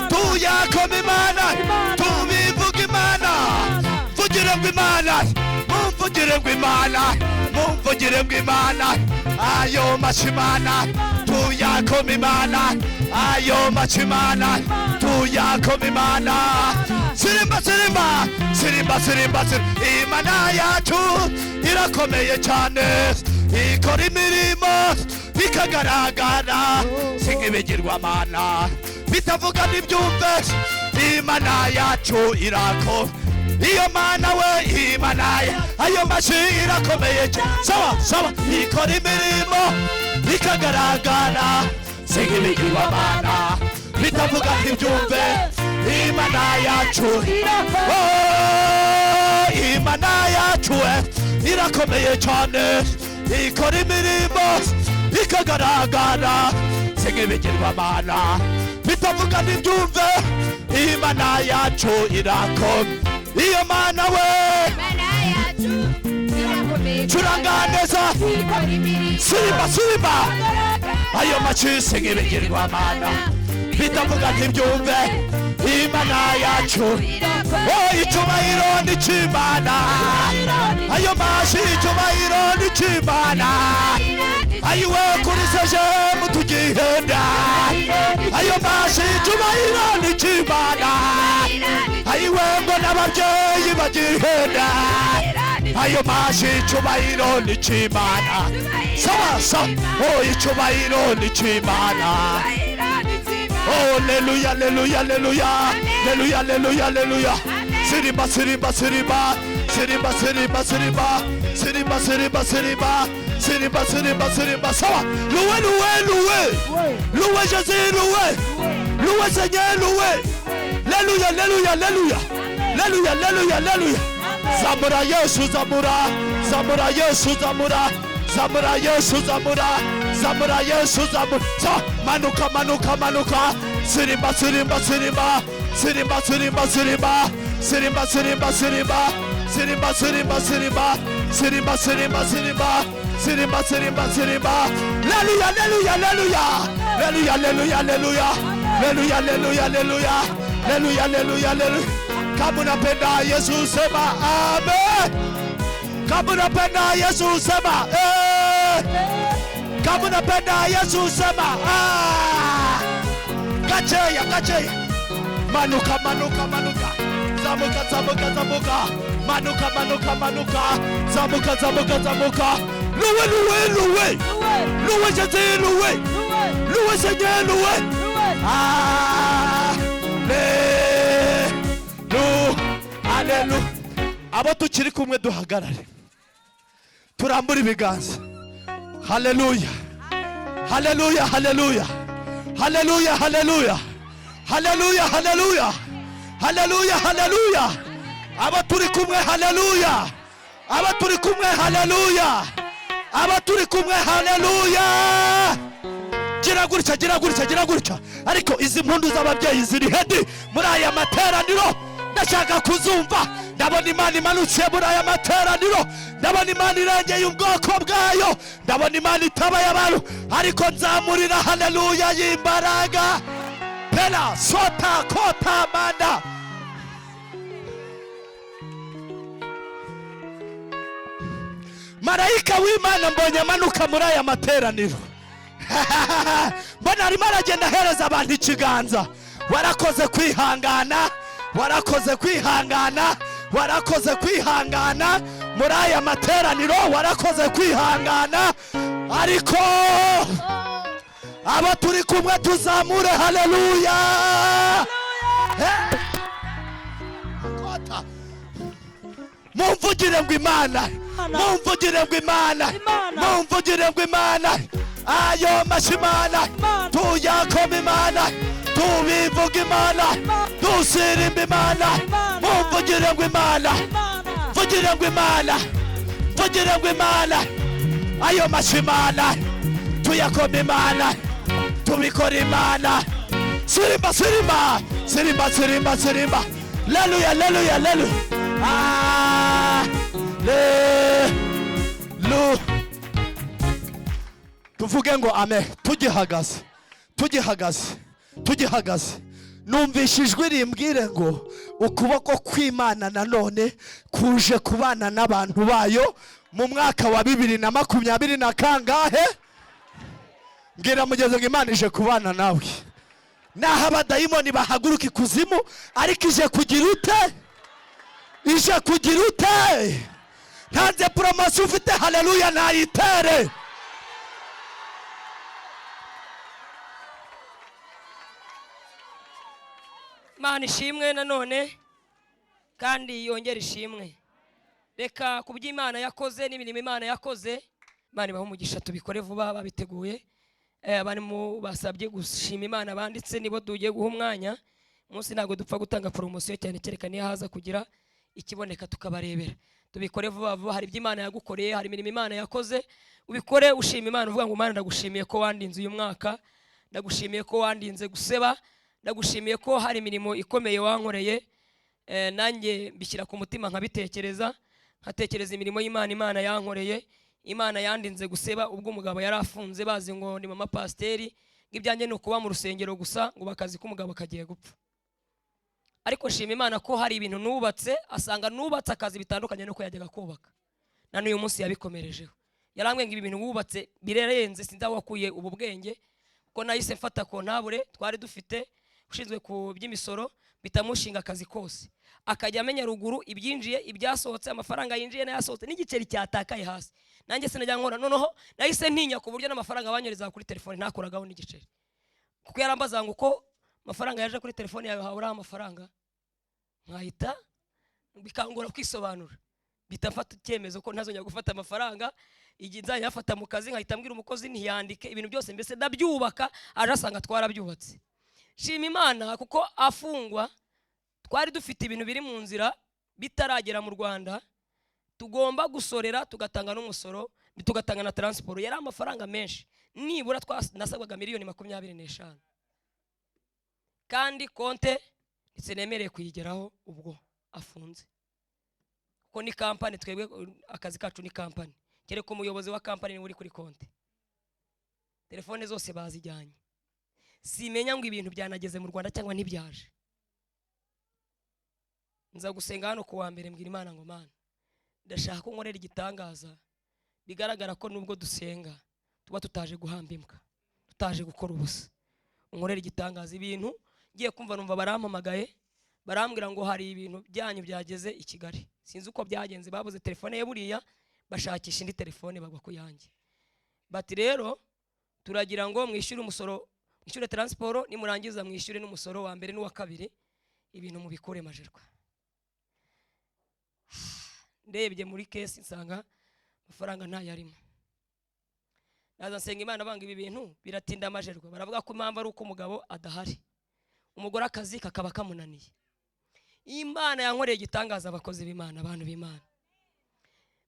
tuyakoma Imana tubivuga Imana mvugire ngo Imana mumvugire ngo Imana mumvugire ngo Imana ayo mashi Imana tuyakoma Imana ayo mashi Imana tuyakoma Imana sirimba sirimba sirimba sirimba Imana yacu irakomeye cyane ikora imirimo bikagaragara singibigirwamana bitavuga n'ibyumve Imana yacu irako iyo Mana we Imana ayo mashi irakomeye sawa sawa ikora imirimo bikagaragara singibigirwamana bitavuga n'ibyumve Imana yacu Imana yacu irakomeye cyane ikora imirimo ikagaragara singibigirwamana bitavuga n'ibyumve Imana yacu irakomeye iyo Mana we curanga neza sirimba sirimba ayo mashi singibigirwamana bitavuga n'ibyumve Imana yacu icyubahiro ni cy'Imana ayo mashi icyubahiro ni cy'Imana ayiwe kuri seje mutugihenda ayo mashi icyubahiro ni cy'Imana ayiwe ngo n'ababyeyi bagihenda ayo mashi icyubahiro ni cy'Imana sawa sawa icyubahiro ni cy'Imana Hallelujah, hallelujah, hallelujah, hallelujah, hallelujah, hallelujah. Sirimba, sirimba, sirimba, sirimba, sirimba, sirimba, sirimba, sirimba, sirimba, sirimba, sirimba, sirimba. Sawa. Loué, loué, loué. Loué Jésus, loué. Loué Seigneur, loué. Alléluia, alléluia, alléluia. Alléluia, alléluia, alléluia. Zamura Yesu, zamura. Zamura Yesu, zamura. Zamura Yesu, zamura. Zamura Yesu, zamura. Manuka, manuka, manuka. Sirimba, sirimba, sirimba. Sirimba, sirimba, sirimba. Sirimba, sirimba, sirimba. Sirimba, sirimba, sirimba. Sirimba, sirimba, sirimba. Sirimba, sirimba, sirimba. Alléluia, alléluia, alléluia. Alléluia, alléluia, alléluia. Alléluia, alléluia, alléluia. Alléluia, alléluia, alléluia. Kama unapenda Yesu sema amen. Kama unapenda Yesu sema kama unapenda Yesu sema kacheya kacheya. Manuka, manuka, manuka. Zamuka, zamuka, zamuka. Manuka, manuka, manuka. Zamuka, zamuka, zamuka. Loué, loué, loué. Loué Jésus, loué. Loué Seigneur, loué. Alléluia. Abo tukiri kumwe duhagarare. Turambura ibiganza. Hallelujah. Hallelujah, hallelujah. Hallelujah, hallelujah. Hallelujah, hallelujah. Hallelujah, hallelujah. Aba turi kumwe hallelujah. Aba turi kumwe hallelujah. Aba turi kumwe hallelujah. Gira gutya, gira gutya, gira gutya. Ariko izi mpundu z'ababyeyi ziri hedi muri aya materaniro. Ndashaka kuzumva. Ndabona Imana imanutse muri aya materaniro. Ndabona Imana irengeye ubwoko bwayo. Ndabona Imana itabaye abantu. Ariko nzamurira haleluya y'imbaraga. Pela sota kota manda. Marayika w'Imana mbonye amanuka muri aya materaniro. Mbona arimo aragenda ahereza abantu ikiganza. Warakoze kwihangana. Warakoze kwihangana. Warakoze kwihangana muri aya materaniro. Warakoze kwihangana. Ariko abo turi kumwe tuzamure haleluya. Mumvugire ngo Imana. Mumvugire ngo Imana. Mumvugire ngo Imana. Ayo mashimana tuyakoma Imana. tubivuga imana, dusirimba imana, mumvugire ngo imana, mvugire ngo imana, mvugire ngo imana, ayo mashyi imana, tuyakoma imana, tubikora imana. Sirimba, sirimba, sirimba, sirimba, sirimba. Haleluya, haleluya, haleluya. Tuvuge ngo amen. Tugihagaze, tugihagaze, tugihagaze. Numvishe ijwi rimbwire ngo ukuboko kw'Imana nanone kuje kubana n'abantu bayo mu mwaka wa 2020 na kangahe? Mbwira mugeze ngo Imana ije kubana nawe. Naho abadayimoni bahaguruka ikuzimu, ariko ije kugira ute? Ije kugira ute? Ntanze promosiyo ufite, haleluya nayitere. Imana ishimwe nanone kandi yongera ishimwe. Reka kubyo Imana yakoze n'ibintu Imana yakoze, Imana ibaho umugisha, tubikore vuba babiteguye. Abantu basabye gushima Imana banditse nibo tugiye guha umwanya. Umunsi ntabwo dupfa gutanga promosiyo cyane, cyerekana iyo haza kugira ikiboneka tukabarebera. Tubikore vuba vuba, hari ibyo Imana yagukoreye, hari imirimo Imana yakoze. Ubikore ushima Imana, uvuga ngo Imana ndagushimiye ko wandinze uyu mwaka, ndagushimiye ko wandinze guseba, ndagushimiye ko hari imirimo ikomeye wankoreye. Nanjye mbishyira ku mutima nkabitekereza, nkatekereza imirimo y'Imana Imana yankoreye. Imana yandinze guseba ubwo umugabo yari afunze, bazi ngo ni mama pasiteri, ngibyanjye ni ukuba mu rusengero gusa, ngo bakazi ko umugabo kagiye gupfa. Ariko shima Imana ko hari ibintu nubatse, asanga nubatse akazi bitandukanye no ko yajyaga kubaka. Na n'uyu munsi yabikomerejeho. Yarambwiye ngo ibi bintu wubatse birerenze, sinzi aho wakuye ubu bwenge, ko nahise mfata kontabure twari dufite ushinzwe ku by'imisoro, bitamushinga akazi kose. Akajya amenya ruguru ibyinjiye, ibyasohotse, amafaranga yinjiye n'ayasohotse, n'igiceri cyatakaye hasi. Nanjye sinajya nkora, noneho nahise ntinya ku buryo n'amafaranga banyereza kuri telefone ntakoragaho n'igiceri. Kuko yarambaza ngo uko amafaranga yaje kuri telefone yawe habura amafaranga, nkahita bikangora kwisobanura, bitafata icyemezo ko ntazongera gufata amafaranga. Igihe nzajya yafata mu kazi nkahita mbwira umukozi ntiyandike ibintu byose, mbese ndabyubaka, aje asanga twarabyubatse. Shima Imana kuko afungwa twari dufite ibintu biri mu nzira bitaragera mu Rwanda, tugomba gusorera, tugatanga n'umusoro, tugatanga na transport. Yari amafaranga menshi, nibura nasabwaga miliyoni 25, kandi konte ntisenemereye kuyigeraho ubwo afunze. Ko ni kampani, twebwe akazi kacu ni kampani, kereko umuyobozi wa kampani uri kuri konte. Telefone zose bazijyanye, simenya ngo ibintu byanageze mu Rwanda cyangwa ntibyaje. Nza gusenga hano ku wa mbere, mbwira Imana ngo Mana, ndashaka ko nkorera igitangaza, bigaragara ko nubwo dusenga tuba tutaje guhamba imbwa, tutaje gukora ubusa. Nkorera igitangaza. Ibintu ngiye kumva numva barampamagaye, barambwira ngo hari ibintu byanyu byageze i Kigali. Sinzi uko byagenze, babuze telefone ye buriya, bashakisha indi telefone bagwa ku yanjye. Bati rero turagira ngo mwishyure umusoro, mwishyure transport, nimurangiza mwishyure n'umusoro wa mbere n'uwa kabiri, ibintu mubikore majerwa. Ndebye muri kesi nsanga amafaranga ntayarimo. Naza nsenga Imana banga ibi bintu biratinda amajerwa. Baravuga ko impamvu ari uko umugabo adahari, umugore akazi kakaba kamunaniye. Imana yankoreye igitangaza, abakozi b'Imana, abantu b'Imana.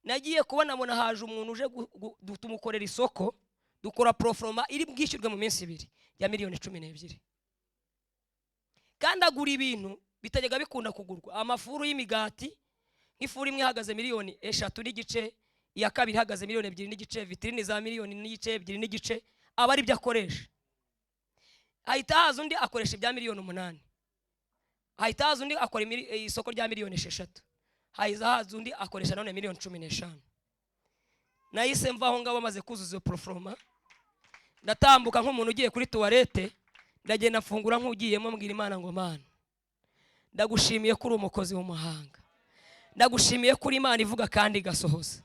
Nagiye kubona mona haje umuntu uje tumukorera isoko, dukora proforma iri bwishyurwe mu minsi 2 ya miliyoni 12. Kandi agura ibintu bitajyaga bikunda kugurwa. Amafuru y'imigati, ifuru imwe ihagaze miliyoni 3 n'igice, iya kabiri ihagaze miliyoni 2 n'igice, vitrine za miliyoni n'igice, 2 n'igice, aba ari byo akoresha. Ahita haza undi akoresha ibya miliyoni 8. Ahita haza undi akora isoko rya miliyoni 6. Haiza haza undi akoresha none miliyoni 15. Nahise mvaho ngabo bamaze kuzuza proforma, ndatambuka nk'umuntu ugiye kuri toilette, ndagenda mfungura nk'ugiyemo, mbwira Imana ngo Mana, ndagushimiye kuri umukozi w'umuhanga, ndagushimiye kuri Imana ivuga kandi igasohoza.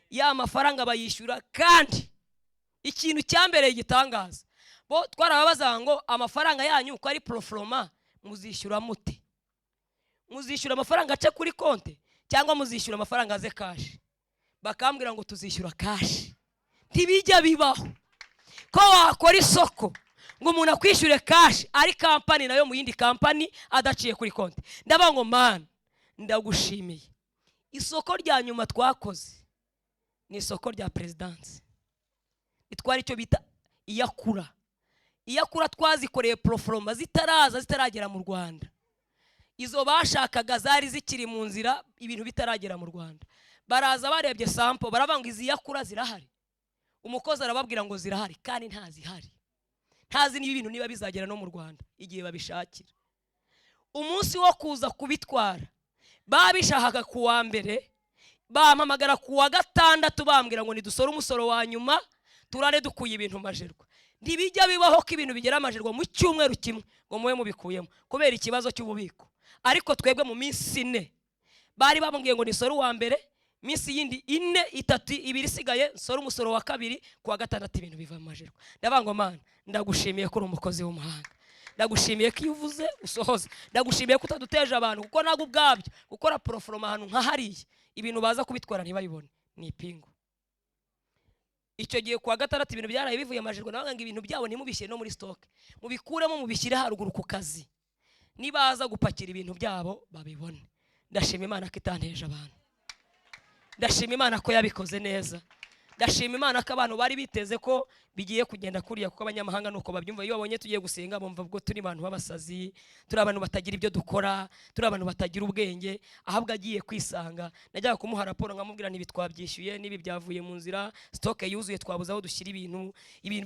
Ya mafaranga bayishyura, kandi ikintu cyambereye igitangaza, bo twarababaza ngo amafaranga yanyu uko ari proforma muzishyura mute? Muzishyura amafaranga ace kuri konte cyangwa muzishyura amafaranga aze cash? Bakambwira ngo tuzishyura cash. Ntibijya bibaho ko wakora isoko ngo umuntu akwishyure kashi ari kampani nayo mu yindi kampani adaciye kuri konti. Ndavuga ngo mana ndagushimiye, isoko rya nyuma twakoze ni isoko rya perezidansi, itwara icyo bita iyakura. Iyakura twazikoreye poroforoma zitaragera mu Rwanda. Izo bashakaga zari zikiri mu nzira, ibintu bitaragera mu Rwanda. Baraza barebye sample baravuga ngo izi yakura zirahari. Umukozi arababwira ngo zirahari kandi ntazihari. Ntazi niba ibintu niba bizagera no mu Rwanda igihe babishakira. Umunsi wo kuza kubitwara babishakaga ku wa mbere, bampamagara ku wa gatandatu bambwira ngo nidusore umusoro wa nyuma turare dukuye ibintu majerwa. Ntibijya bibaho ko ibintu bigera majerwa mu cyumweru kimwe ngo muwe mubikuyemo kubera ikibazo cy'ububiko. Ariko twebwe mu minsi 4 bari bambwiye ngo nisore wa mbere, minsi yindi 4 3 2 isigaye nsore umusoro wa kabiri, ku wa gatandatu ibintu biva majerwa. Ndavuga ngo mana ndagushimiye ko uri umukozi w'umuhanga, ndagushimiye ko uvuze usohoza, ndagushimiye ko utaduteje abantu kuko nago ubwabyo gukora poroforoma ahantu nka hariya ibintu baza kubitwara ntibayibone ni ipingu. Icyo gihe ku wa gatandatu ibintu byaraye bivuye majerwa, navuga ngo ibintu byabo nimubishyire no muri stock, mubikuremo mubishyire haruguru ku kazi, nibaza gupakira ibintu byabo babibone. Ndashima Imana ko itanteje abantu, ndashima Imana ko yabikoze neza, ndashima Imana ko abantu bari biteze ko bigiye kugenda kuriya kuko abanyamahanga nuko babyumva. Iyo babonye tugiye gusenga bumva bwo turi abantu b'abasazi, turi abantu batagira ibyo dukora, turi abantu batagira ubwenge. Ahabwa agiye kwisanga najyaga kumuha raporo nkamubwira nibi twabyishyuye, nibi byavuye mu nzira, stock yuzuye, twabuze aho dushyira ibintu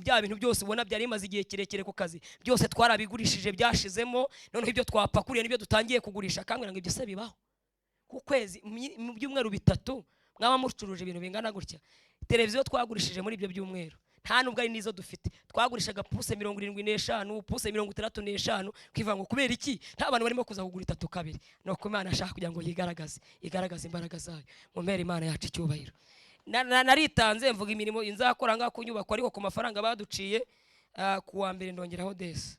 bya bintu byose ubona byari bimaze igihe kirekire ku kazi byose twarabigurishije byashizemo, noneho ibyo twapakuriye nibyo dutangiye kugurisha. Kambwira ngo ibyo se bibaho ku kwezi mu byumweru 3 mwaba mucuruje ibintu bingana gutya. Televiziyo twagurishije muri ibyo byumweru nta nubwo ari nizo dufite, twagurishaga puse 75, puse 35 kwiva ngo kubera iki nta abantu barimo kuza kugura 3 kabiri. No ku Imana ashaka kugira ngo igaragaze imbaraga zayo. Mu mpera Imana yacu icyubahiro. Naritanze mvuga imirimo inzakora nga kunyubako, ariko ku mafaranga baduciye ku wa mbere ndongeraho desi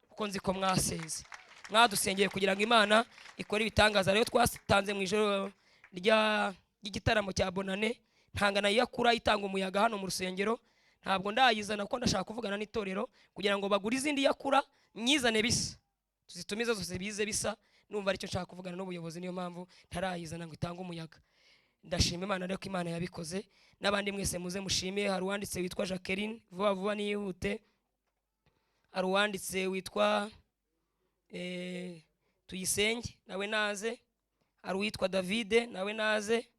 kuko nzi ko mwaseze mwadusengeye kugira ngo Imana ikore ibitangaza. Rero twatanze mu ijoro ry'igitaramo cya bonane, ntangana yakura itanga umuyaga hano mu rusengero. Ntabwo ndayizana ko ndashaka kuvugana n'itorero kugira ngo bagure izindi yakura nyizane bisa, tuzitumize zose bize bisa. Numva aricyo nshaka kuvugana n'ubuyobozi, niyo mpamvu ntarayizana ngo itange umuyaga. Ndashima Imana rero ko Imana yabikoze. N'abandi mwese muze mushime. Hari uwanditse witwa Jacqueline, vuba niyihute. Hari uwanditse witwa Tuyisenge nawe naze. Hari uwitwa David nawe naze.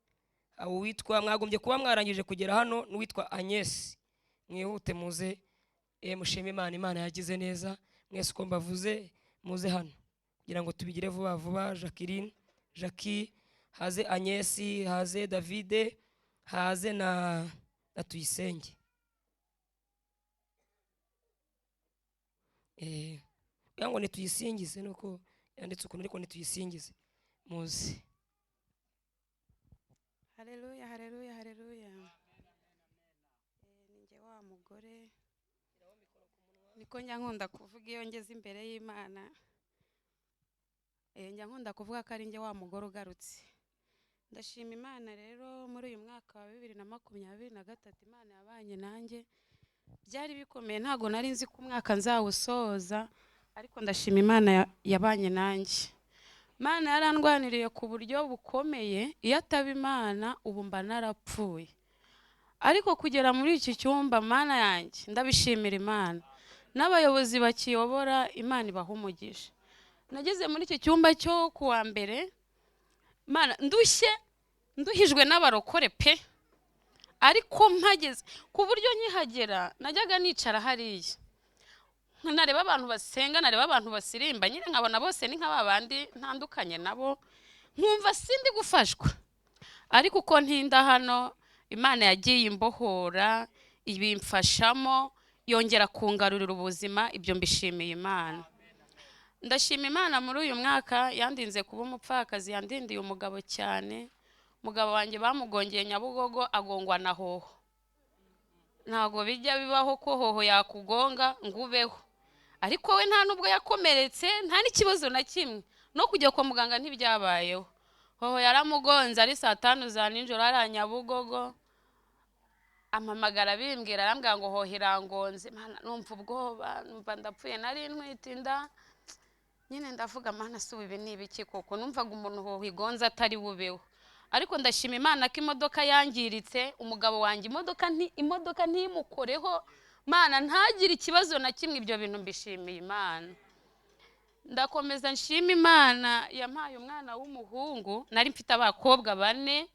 Hari uwitwa mwagombye kuba mwarangije kugera hano n'uwitwa Agnes, mwihute muze mushime Imana. Imana yagize neza. Mwese uko mbavuze muze hano kugira ngo tubigire vuba. Jacqueline, Jackie, haze Agnes, haze David, haze na Tuyisenge. Kugira ngo nituyisingize nuko yanditse ukuntu, ariko nituyisingize muze. Haleluya, haleluya, haleluya. Ninjye wa mugore niko njya nkunda kuvuga iyo ngeze imbere y'Imana. Njya nkunda kuvuga ko ari njye wa mugore ugarutse. Ndashima Imana rero muri uyu mwaka wa 2023 Imana yabanye nanjye. Byari bikomeye, ntago nari nzi ko umwaka nzawusoza, ariko ndashima Imana yabanye nanjye. Imana yarandwaniriye ku buryo bukomeye, iyo ataba Imana ubu mba narapfuye. Ariko kugera muri iki cyumba Mana yanjye ndabishimira Imana. N'abayobozi bakiyobora Imana ibaha umugisha. Nageze muri iki cyumba cyo kuwa mbere Mana nduhijwe n'abarokore pe. Ariko mpageze ku buryo nkihagera najyaga nicara hariya, nareba abantu basenga, nareba abantu basirimba, nyine nkabona bose ni nk'ababandi ntandukanye nabo, nkumva sindi gufashwa. Ariko uko ntinda hano Imana yagiye imbohora, ibimfashamo, yongera kungarurira ubuzima. Ibyo mbishimiye Imana. Ndashima Imana muri uyu mwaka yandinze kuba umupfakazi, yandindiye umugabo cyane. Umugabo wanjye bamugongeye Nyabugogo, agongwa na hoho. Ntago bijya bibaho ko hoho yakugonga ngubeho, ariko we nta nubwo yakomeretse, nta n'ikibazo na kimwe, no kujya kwa muganga ntibyabayeho. Hoho yaramugonze ari saa 5 za nijoro ari Nyabugogo, ampamagara bimbwira arambwira ngo hohera ngonze, mana numva ubwoba, numva ndapfuye, nari ntwite inda nyine ndavuga mana si ibi ni ibiki koko, numvaga umuntu hohigonze atari bubeho. Ariko ndashima Imana ko imodoka yangiritse, umugabo wanjye imodoka ntimukoreho, mana ntagire ikibazo na kimwe. Ibyo bintu mbishimiye Imana. Ndakomeza nshima Imana yampaye umwana w'umuhungu, nari mfite abakobwa 4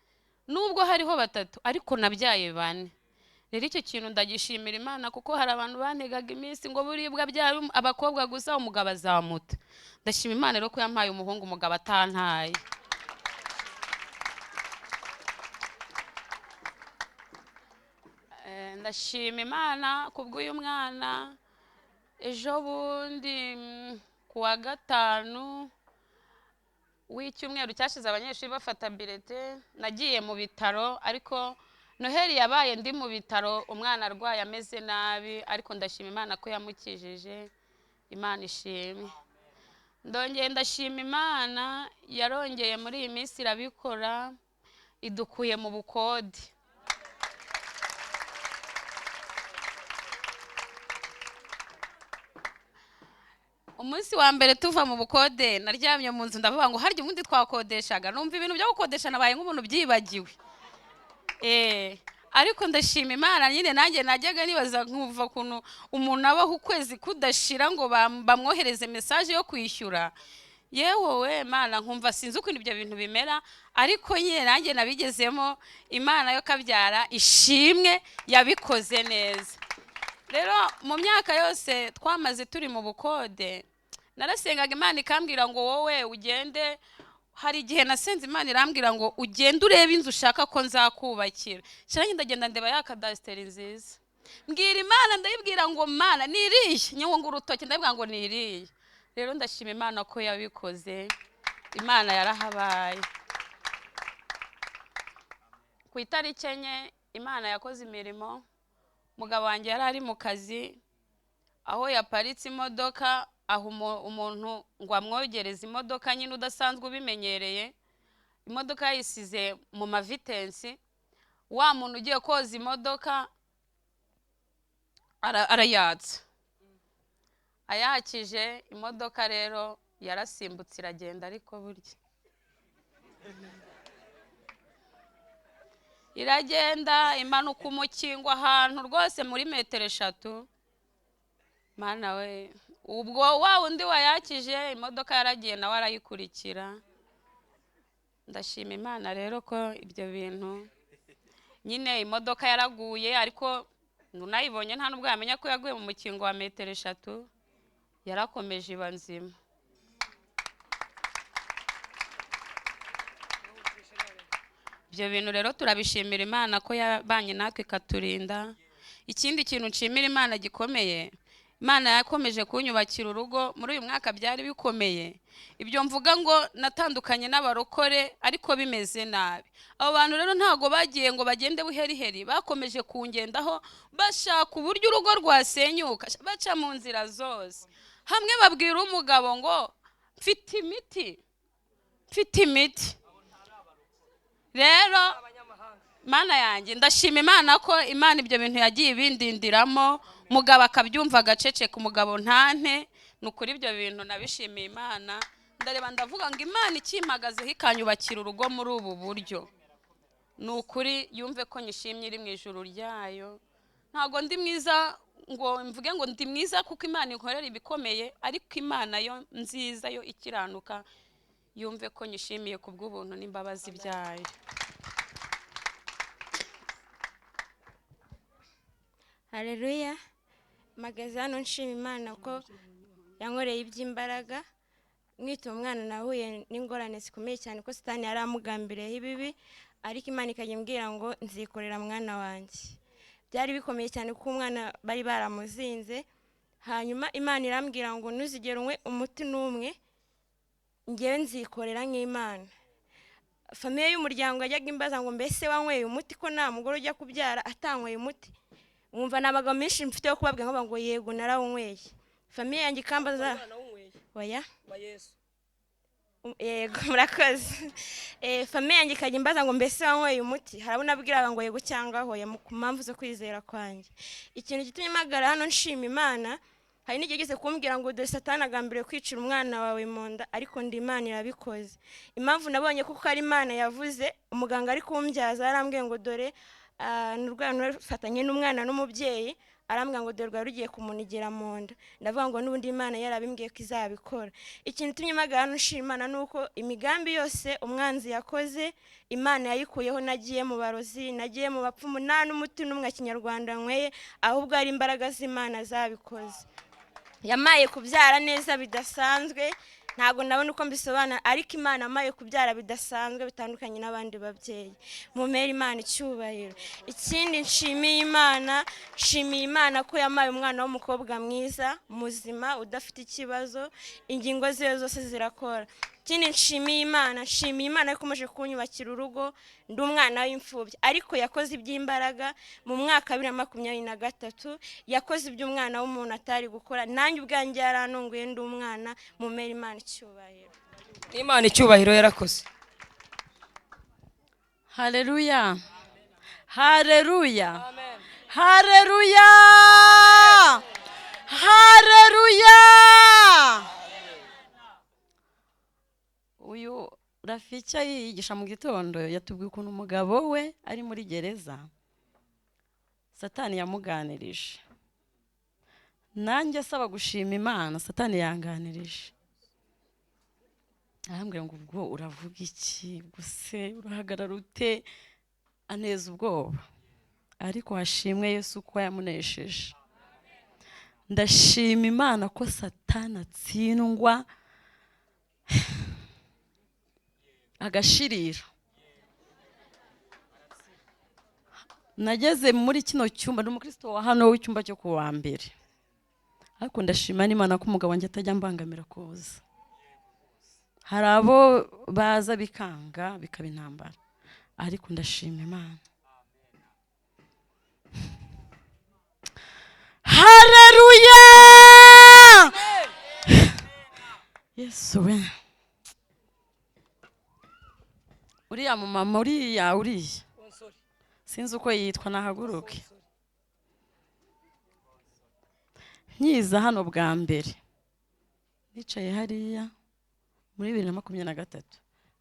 nubwo hariho 3 ariko nabyaye 4. Rero icyo kintu ndagishimira Imana kuko hari abantu bantegaga iminsi ngo buribwa byari abakobwa gusa umugabo azamuta. Ndashima Imana rero ko yampaye umuhungu umugabo atantaye. Ndashima Imana kubw'uyu mwana. Ejo bundi kuwa 5 w'icyumweru cyashize abanyeshuri bafata bilete, nagiye mu bitaro, ariko Noheli yabaye ndi mu bitaro, umwana arwaye ameze nabi, ariko ndashima Imana ko yamukijije. Imana ishimwe. Ndongeye ndashima Imana yarongeye muri iyi minsi irabikora, idukuye mu bukode. Umunsi wa mbere tuva mu bukode naryamye mu nzu ndavuga ngo harya ubundi twakodeshaga, numva ibintu byo gukodesha nabaye nk'umuntu byibagiwe. Ariko ndashima Imana nyine nanjye najyaga nibaza nkumva kuntu umuntu abaho ukwezi kudashira ngo bamwohereze message yo kwishyura. Yewe Imana nkumva sinzi uko ibyo bintu bimera, ariko nyine nanjye nabigezemo. Imana yo kabyara ishimwe yabikoze neza. Rero mu myaka yose twamaze turi mu bukode, narasengaga Imana ikambwira ngo wowe ugende. Hari igihe nasenze Imana irambwira ngo ugende urebe inzu ushaka ko nzakubakira. Cyane ndagenda ndeba ya kadasiteri nziza, mbwira Imana, ndayibwira ngo Mana niriye, nyewe ngo urutoki ndabwira ngo niriye. Rero ndashima Imana ko yabikoze. Imana yarahabaye. Ku itariki 4 Imana yakoze imirimo. Mugabo wanjye yari ari mu kazi, aho yaparitse imodoka, aho umuntu ngo amwogereze imodoka nyine udasanzwe ubimenyereye. Imodoka yisize mu mavitensi, wa muntu ugiye koza imodoka arayatsa. Ayakije imodoka rero yarasimbutse iragenda, ariko burya iragenda imanuka umukingo ahantu rwose muri 3 Mana we, ubwo wa undi wayakije imodoka yaragiye nawe arayikurikira. Ndashima Imana rero ko ibyo bintu nyine imodoka yaraguye, ariko nunayibonye nta nubwo yamenya ko yaguye mu mukingo wa 3 yarakomeje iba nzima. Ibyo bintu rero turabishimira Imana ko yabanye natwe ikaturinda. Ikindi kintu nshimira Imana gikomeye, Imana yakomeje kunyubakira urugo. Muri uyu mwaka byari bikomeye. Ibyo mvuga ngo natandukanye n'abarokore ariko bimeze nabi. Abo bantu rero ntago bagiye ngo bagende buheriheri, bakomeje kungendaho bashaka uburyo urugo rwasenyuka, baca mu nzira zose. Hamwe babwira umugabo ngo mfite imiti. Rero Mana yanjye ndashima Imana ko Imana ibyo bintu yagiye ibindindiramo, mugabo akabyumva agaceceka, umugabo ntante. Nukuri ibyo bintu nabishimiye Imana. Ndareba ndavuga ngo Imana ikimpagazeho ikanyubakira urugo muri ubu buryo, nukuri yumve ko nyishimye iri mu ijuru ryayo. Ntago ndi mwiza ngo mvuge ngo ndi mwiza kuko Imana inkorera ibikomeye, ariko Imana yo nziza yo ikiranuka yumve ko nyishimiye kubw'ubuntu n'imbabazi byayo. Haleluya. Magazano nshima Imana ko yankoreye iby'imbaraga. Mwita umwana nahuye n'ingorane zikomeye cyane ko Satani yaramugambiriye ibibi, ariko Imana ikagimbwira ngo nzikorera mwana wanjye. Byari bikomeye cyane kuko umwana bari baramuzinze. Hanyuma Imana irambwira ngo ntuzigere unywe umuti n'umwe, ngewe nzikorera nk'Imana. Famiye y'umuryango yajyaga imbaza ngo mbese wanyweye umuti ko nta mugore ujya kubyara atanyweye umuti. Mwumva nabaga menshi mfite yo kubabwira ngo yego narawunyweye. Famiye yanjye ikambaza oya wa Yesu. Yego murakoze. famiye yanjye ikajya imbaza ngo mbese wanyweye umuti, harabona abwiraga ngo yego cyangwa hoya ku mpamvu zo kwizera kwanjye. Ikintu gitumye mpagara hano nshima Imana, hari n'igihe gise kumbwira ngo dore Satani agambiriye kwicira umwana wawe mu nda, ariko ndi Imana irabikoze. Impamvu nabonye kuko ari Imana yavuze, umuganga ari kumbyaza yarambwiye ngo dore n'urwana rufatanye n'umwana n'umubyeyi, arambwira ngo dore rwari rugiye kumunigera mu nda. Ndavuga ngo n'ubundi Imana yarabimbwiye ko izabikora. Ikintu tumye mpagara hano nshima Imana nuko imigambi yose umwanzi yakoze Imana yayikuyeho. Nagiye mu barozi, nagiye mu bapfumu, nta n'umuti n'umwe Kinyarwanda nkweye, ahubwo ari imbaraga z'Imana zabikoze. Yamaye kubyara neza bidasanzwe, ntago nabona uko mbisobanura, ariko Imana amaye kubyara bidasanzwe bitandukanye n'abandi babyeyi. Mumere Imana icyubahiro. Ikindi nshimiye Imana ko yamaye umwana w'umukobwa mwiza, muzima, udafite ikibazo, ingingo ziwe zose zirakora. Ikindi nshimiye Imana yakomeje kunyubakira urugo, ndi umwana w'imfubyi, ariko yakoze iby'imbaraga. Mu mwaka 2023 yakoze iby'umwana w'umuntu atari gukora, nanjye ubwanjye yarantunguye ndi umwana. Mumere Imana icyubahiro. Imana icyubahiro yarakoze. Haleluya. Haleluya. Haleluya. Haleluya. Uyu Rafiki yigisha mu gitondo yatubwiye ukuntu umugabo we ari muri gereza, Satani yamuganirije. Nanjye asaba gushima Imana, Satani yanganirije. Arambwira ngo ubwo uravuga iki, guse urahagarara ute, aneza ubwoba. Ariko hashimwe Yesu ko yamunesheje. Ndashima Imana ko Satani atsindwa agashirira. Nageze muri kino cyumba, n'umukristo wa hano w'icyumba cyo kuwa mbere, ariko ndashima n'Imana ko umugabo wanjye atajya mbangamira kuza. Hari abo baza bikanga bikaba intambara, ariko ndashima Imana. Haleluya. Yesu we. Uriya mumama uriya sinzi uko yitwa, nahaguruke. Nyiza hano bwa mbere, nicaye hariya muri 2023,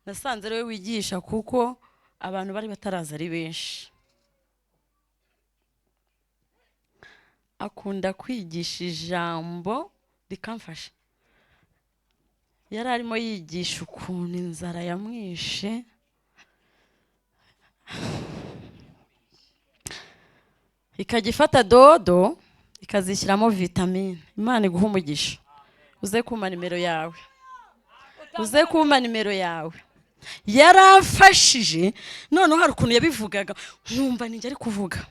nasanze rero wigisha kuko abantu bari bataraza ari benshi. Akunda kwigisha ijambo rikamfasha. Yari arimo yigisha ukuntu inzara yamwishe, ikagifata dodo ikazishyiramo vitamine. Imana iguha umugisha. Uze kumpa nimero yawe, uze kumpa nimero yawe. Yarafashije. Noneho hari ukuntu yabivugaga nkumva ninjye ari kuvuga.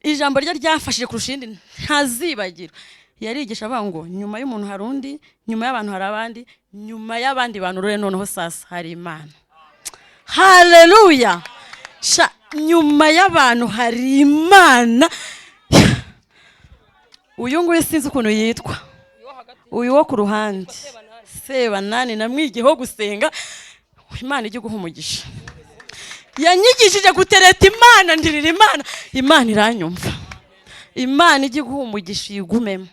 Ijambo rye ryafashije kurusha irindi ntazibagira. Yarigisha avuga ngo nyuma y'umuntu hari undi, nyuma y'abantu hari abandi, nyuma y'abandi bantu rero noneho sasa hari Imana. Haleluya. Nyuma y'abantu hari Imana. Uyu nguyu sinzi ukuntu yitwa, uyu wo ku ruhande Sebanani, namwigiyeho gusenga. Imana ijye guha umugisha. Yanyigishije gutereta Imana, ndirira Imana, Imana iranyumva. Imana ijye guha umugisha yigumemo.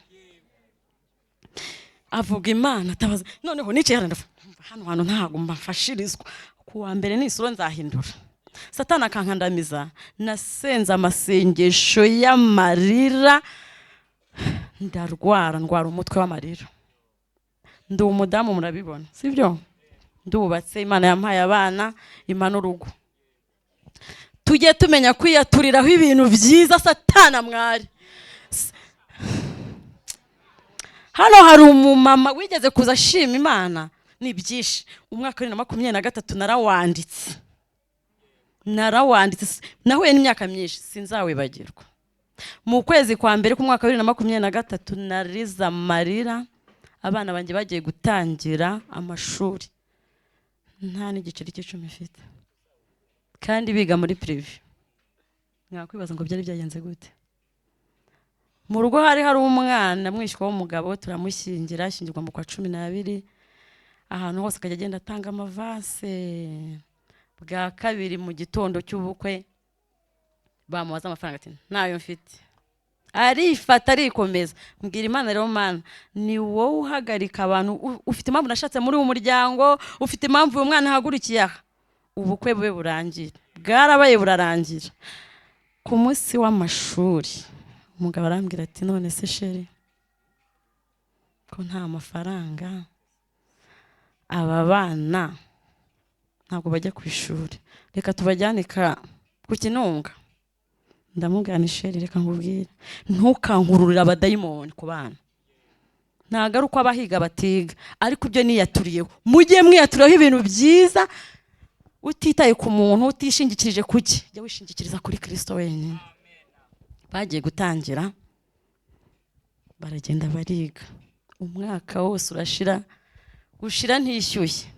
Avuga Imana atabaza. Noneho nicaye hano hantu ntago mbafashirizwa. Kuwa mbere n'isuro nzahindura. Satani akankandamiza. Nasenze amasengesho y'amarira, ndwara umutwe w'amarira. Ndi umudamu, murabibona sibyo? Ndubatse, Imana yampaye abana, Imana urugo. Tujye tumenya kwiyaturiraho ibintu byiza Satana mwari. Hano hari umumama wigeze kuza ashima Imana, ni byinshi. Umwaka 2023 narawanditse, nahuye n'imyaka myinshi sinzawibagirwa. Mu kwezi kwa mbere ku mwaka 2023 nariza amarira. Abana banjye bagiye gutangira amashuri, nta n'igiceri cy'icumi mfite, kandi biga muri privé. Mwakwibaza ngo byari byagenze gute? Mu rugo hari umwana mwishywa w'umugabo, turamushyingira, ashyingirwa mu kwa 12. ahantu hose akajya agenda atanga amavase. Bwa kabiri mu gitondo cy'ubukwe bamubaza amafaranga ati ntayo mfite, arifata arikomeza. Mbwira Imana rero, Mana ni wowe uhagarika abantu, ufite impamvu nashatse muri uwo muryango, ufite impamvu uyu mwana ahagurukiye aha. Ubukwe bwe burangira, bwarabaye burarangira. Ku munsi w'amashuri umugabo arambwira ati none se sheri ko nta mafaranga, aba bana ntabwo bajya ku ishuri, reka tubajyane ku Kinunga. Ndamubwira ni sheri, reka nkubwire, ntukankururira abadayimoni ku bana. Ntabwo ari uko abahiga batiga, ariko ibyo niyaturiyeho. Mujye mwiyaturiyeho ibintu byiza, utitaye ku muntu, utishingikirije kuki, jya wishingikiriza kuri Kristo wenyine. Bagiye gutangira, baragenda bariga. Umwaka wose urashira, gushira ntishyushye.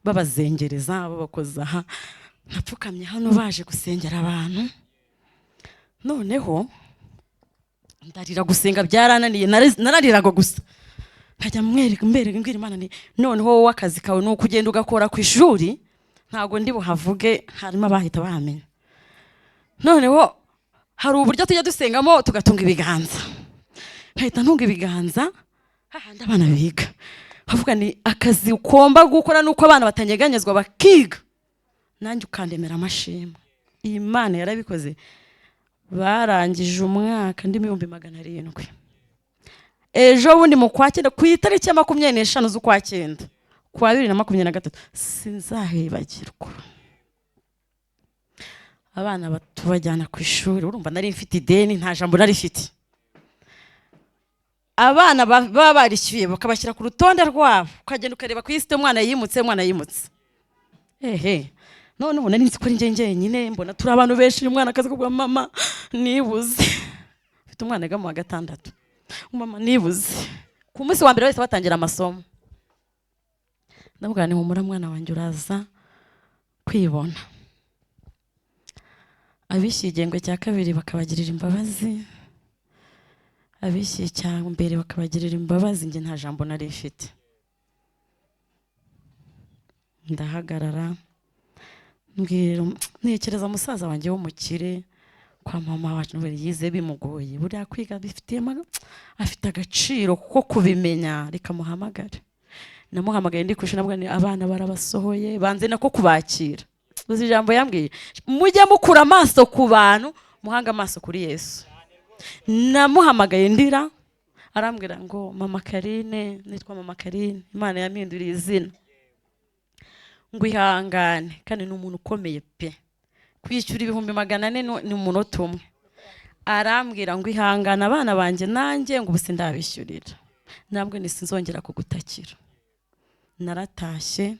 Babazengereza, babakoza aha, napfukamye hano baje gusengera abantu. Noneho ndarira, gusenga byarananiye, narariraga gusa. Nkajya mbwira Imana ni noneho wowe akazi kawe ni ukugenda ugakora ku ishuri, ntabwo ndi buhavuge, harimo abahita bahamenya. Noneho hari uburyo tujya dusengamo tugatunga ibiganza. Nkahita ntunga ibiganza hahandi abana biga. Havuga ni akazi ukomba gukora nuko abana batanyeganyezwa bakiga, nanjye ukandemera amashimwe. Imana yarabikoze. Barangije umwaka ndi 700. Ejo bundi mu kwa 9 ku itariki ya 25 z'ukwa 9 kwa 2023 sinzahibagirwa. Abana batubajyana ku ishuri, urumva nari mfite ideni, nta jambo nari mfite. Abana baba barishyuye bakabashyira ku rutonde rwabo, ukagenda ukareba ku isi umwana yimutse, none ubu nari nzi ko njye nyine, mbona turi abantu benshi. Umwana akazi ko mama nibuze, mfite umwana yiga mu wa 6, mama nibuze. Ku munsi wa mbere wese batangira amasomo, ndavuga ni humura mwana wanjye uraza kwibona. Abishyuye igihembwe cya kabiri bakabagirira imbabazi, abishyuye cya mbere bakabagirira imbabazi. Njye nta jambo nari mfite. Ndahagarara ntekereza musaza wanjye w'umukire kwa mama wacu yize bimugoye, buriya kwiga bifitiye afite agaciro kuko kubimenya. Reka muhamagare. Namuhamagaye ndi kwishina, nabwo ni abana barabasohoye, banze nako kubakira. Uzi ijambo yambwiye, mujye mukura amaso ku bantu, muhanga amaso kuri Yesu. Namuhamagaye ndira, arambwira ngo mama Karine, nitwa mama Karine, Imana yampinduriye izina, ngo ihangane, kandi ni umuntu ukomeye pe, kwishyura 400 ni umunota umwe. Arambwira ngo ihangane abana banjye nanjye ngo ubusi ndabishyurira, nabwo sinzongera kugutakira. Naratashye.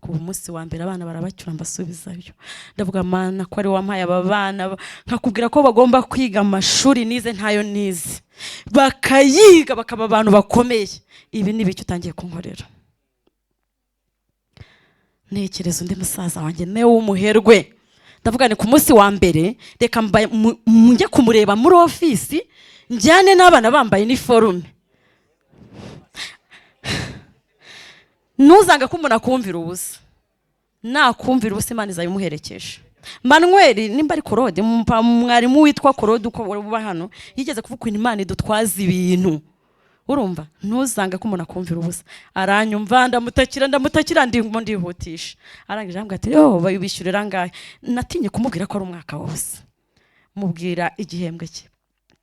Ku munsi wa mbere abana barabacyura mbasubizayo, ndavuga Mana ko ari wampaye aba bana, nkakubwira ko bagomba kwiga amashuri nize ntayo nize, bakayiga bakaba abantu bakomeye. Ibi ni bicyo utangiye kunkorera. Ntekereza undi musaza wanjye nawe w'umuherwe, ndavuga ni ku munsi wa mbere reka njye kumureba muri ofisi, njyane n'abana bambaye uniforme. Ntuzanga ko umuntu akumvira ubusa, nakumvira ubusa Imana izabimuherekeje. Manuel nimba ari Korode, mwarimu witwa Korode uko uba hano, yigeze kuvuga ko Imana idutwaza ibintu. Urumva, ntuzanga ko umuntu akumvira ubusa. Aranyumva, ndamutakira ndihutisha. Arangije ambwira ati babishyurira ngahe. Natinye kumubwira ko ari umwaka wose. Mubwira igihembwe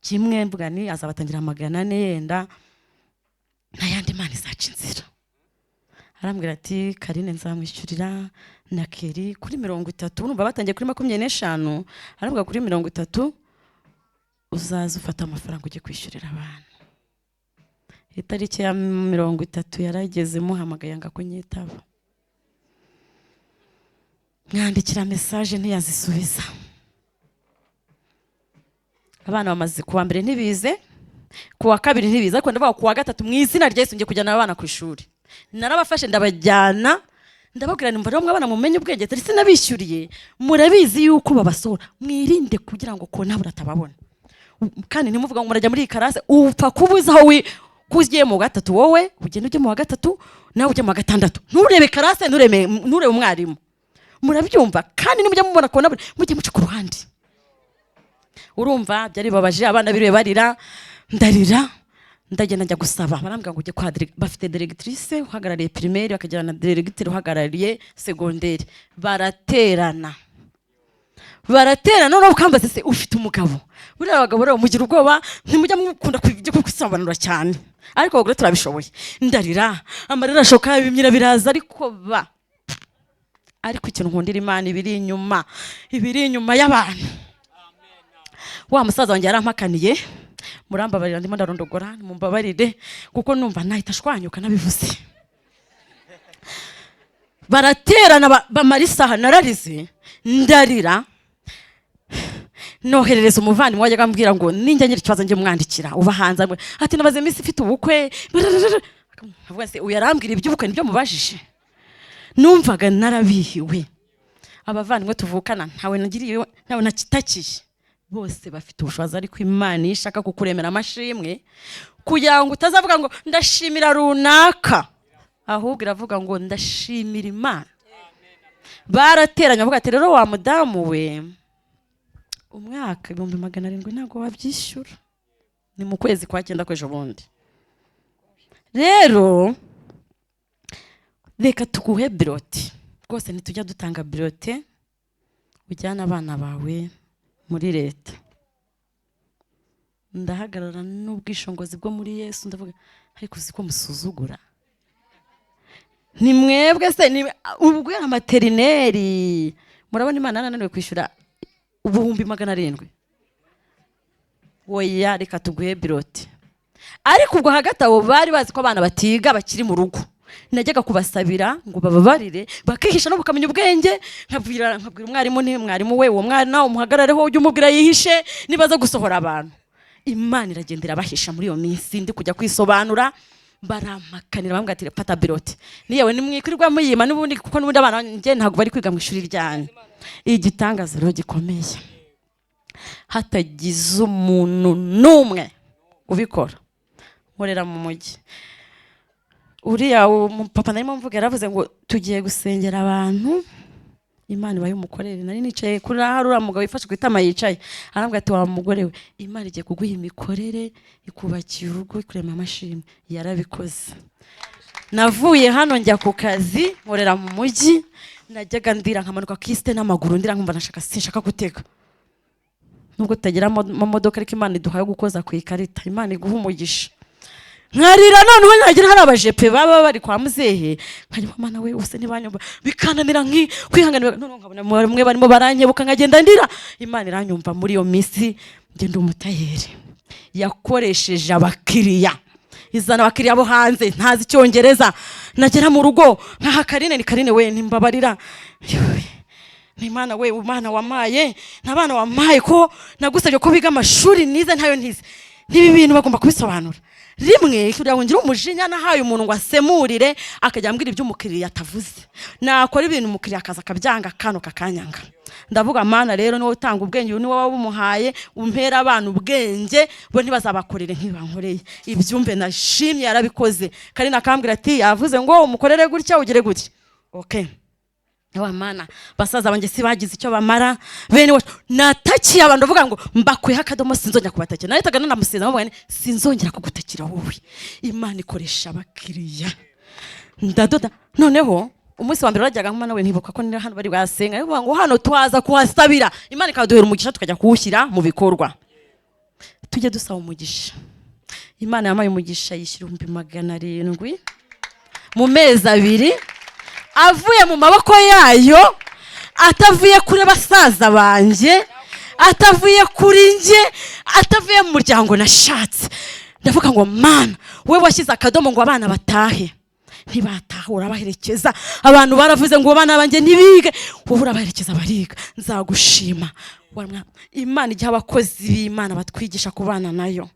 kimwe, mvuga ni azabatangira 400 yenda, ntayandi Imana izaca inzira. Arambwira ati Karine nzamwishyurira na Keri kuri 30. Urumva batangiye kuri 25, arambwira kuri 30 uzaza ufata amafaranga ujye kwishyurira abantu. Itariki ya 30 yarageze, muhamagaye anga kunyitaba, mwandikira message ntiyazisubiza. Abana bamaze kuwa mbere ntibize, kuwa kabiri ntibize, ariko ndavuga kuwa gatatu mu izina rya Yesu ngiye kujyana abana ku ishuri. Narabafashe ndabajyana, ndababwira nimba rero mwabana mumenye ubwenge, tari sinabishyuriye, murabizi yuko babasohora, mwirinde kugira ngo ko ntabura tababona. Kandi ntimuvuga ngo murajya muri karase upfa kubuza aho ko ugiye mu wa gatatu wowe ugenda ujye mu wa gatatu nawe ujye mu wa gatandatu, nturebe karase, nturebe umwarimu. Murabyumva? Kandi nimujya mubona kubona mujye muca ku ruhande. Urumva byari babaje, abana biriwe barira, ndarira, ndagenda njya gusaba. Barambwira ngo ujye kwa bafite directrice uhagarariye primaire, bakagera na directeur uhagarariye secondaire. Baraterana none ukambaza se ufite umugabo. Buriya abagabo rero mugira ubwoba, ntimujya mukunda kwisobanura cyane, ariko abagore turabishoboye. Ndarira, amarira ashoka, ibimyira biraza, ariko ikintu nkundira Imana ibiri inyuma y'abantu. Wa musaza wanjye yarampakaniye, murambabarira ndimo ndarondogora, mumbabarire kuko numva nahita ashwanyuka nabivuze. Baraterana bamara isaha, nararize, ndarira, noherereza umuvandimwe wajyaga ambwira ngo ninjya ngira ikibazo njye mwandikira, uba hanze ati nabaze iminsi ifite ubukwe. Avuga se uyarambwira iby'ubukwe nibyo mubajije. Numvaga narabihiwe. Abavandimwe tuvukana ntawe nagiriye, ntawe nakitakiye, bose bafite ubushobozi, ariko Imana ishaka kukuremera amashimwe kugira ngo utazavuga ngo ndashimira runaka, ahubwo iravuga ngo ndashimira Imana. Barateranya bavuga ati rero wa mudamu we, umwaka 700 ntabwo wabyishyura, ni mu kwezi kwa 9 kwejo bundi. Rero reka tuguhe birote rwose, ntitujya dutanga birote, ujyana abana bawe muri leta. Ndahagarara n'ubwishongozi bwo muri Yesu, ndavuga ariko uziko musuzugura, ni mwebwe se ubwo ya materineri. Murabona Imana yananiwe kwishyura 700. Oya reka tuguhe birote. Ariko ubwo hagati abo bari bazi ko abana batiga bakiri mu rugo, najyaga kubasabira ngo bababarire, bakihisha no bukamenya ubwenge. Nkabwira umwarimu, ni mwarimu we, uwo mwana umuhagarareho, ujye umubwira yihishe nibaza gusohora abantu. Imana iragendera bahisha muri iyo minsi, ndi kujya kwisobanura, barampakanira bambwira ati fata birote. Niyewe nimwikwirirwa muyima n'ubundi, kuko n'ubundi abana njye ntabwo bari kwiga mu ishuri ryanyu. Igitangaza rero gikomeye, hatagize umuntu n'umwe ubikora. Nkorera mu mujyi, uriya papa narimo mvuga yaravuze ngo tugiye gusengera abantu, Imana ibaye umukorere. Nari nicaye kuri uriya mugabo yifashe ku itama yicaye, arambwira ati wa mugore we, Imana igiye kuguha imikorere, ikubakiye urugo, ikurema amashimwe. Yarabikoze. Navuye hano njya ku kazi, nkorera mu mujyi, najyaga ndira nkamanuka kiste n'amaguru, ndira nkumva sinshaka guteka, nubwo tutagira amamodoka, ariko Imana iduhaye gukoza ku ikarita. Imana iguha umugisha. Nkarira noneho nagira hari abajepe baba bari kwa muzehe, nkajya Mana we use ntibanyumva, bikananira kwihanganira, none nkabona mwe barimo baranyebuka, nkagenda ndira. Imana iranyumva. Muri iyo minsi ngenda umutayeri, yakoresheje abakiriya, izana abakiriya bo hanze, ntazi Icyongereza. Nagera mu rugo nkaha Karine, ni Karine we nimbabarira, ni Imana we, Imana wamaye, nabana wamaye ko nagusabye ko biga amashuri nize ntayo ntize. Nibi bintu bagomba kubisobanura. Rimwe kugira ngo ngire umujinya nahaye umuntu ngo asemurire, akajya ambwira ibyo umukiriya atavuze, nakora ibintu umukiriya akaza akabyanga, kano kakanyanga. Ndavuga Mana rero niwe utanga ubwenge, niwe wabumuhaye, umpera abantu ubwenge, bo ntibazabakorere nk'ibankoreye. Ibyumve nashimye yarabikoze. Karina akambwira ati yavuze ngo umukorere gutya ugire gutya. Okay, wa Mana, basaza banjye si bagize icyo bamara, bene wacu natakiye abantu bavuga ngo mbakweho akadomo, sinzongera kubatakira. Naritaga nanamuseza ngo sinzongera kugutakira wowe. Imana ikoresha abakiriya. Ndadoda noneho umunsi wa mbere wajyaga Mana we, ntibuka ko ni hano bari basenga, ngo hano twaza kuhasabira, Imana ikaduhera umugisha tukajya kuwushyira mu bikorwa. Tujye dusaba umugisha. Imana yamaye umugisha, yishyira 700 mu mezi 2, avuye mu maboko yayo, atavuye kuri basaza banjye, atavuye kuri nge, atavuye mu muryango nashatse. Ndavuga ngo Mana we washyize akadomo ngo abana batahe, ntibataha urabaherekeza. Abantu baravuze ngo abana banjye ntibige, wowe urabaherekeza bariga. Nzagushima. Imana igihe abakozi b'Imana batwigisha kubana nayo.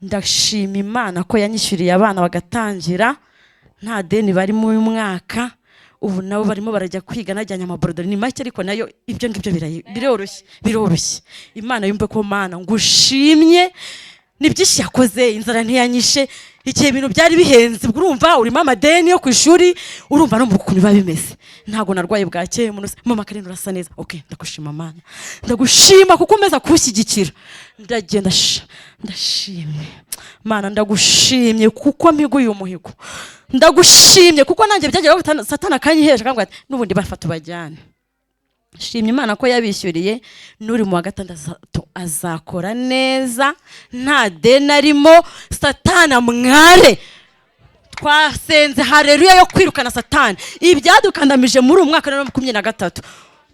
Ndashima Imana ko yanyishyuriye abana bagatangira nta deni bari mu mwaka. Ubu nabo barimo barajya kwiga, najyanye amaborodori ni make, ariko nayo ibyo ngibyo biroroshye. Imana yumve ko Mana ngushimye, ni byinshi yakoze, inzara ntiyanyishe, igihe ibintu byari bihenze, urumva urimo amadeni yo ku ishuri, urumva no mu rugo biba bimeze. Ntago narwaye bwakeye, mama Karine urasa neza. Okay, ndagushima Mana, ndagushima kuko umeza kubushyigikira. Ndagenda ndashimye Mana, ndagushimye kuko mpiguye umuhigo. Ndagushimye kuko nanjye byagiye Satani akanyiheje akambwira ati n'ubundi bafata ubajyane. Shimye Imana ko yabishyuriye, n'uri mu wa gatandatu azakora neza nta deni arimo, Satani amware. Twasenze haleluya yo kwirukana Satani. Ibyadukandamije muri uyu mwaka wa 2023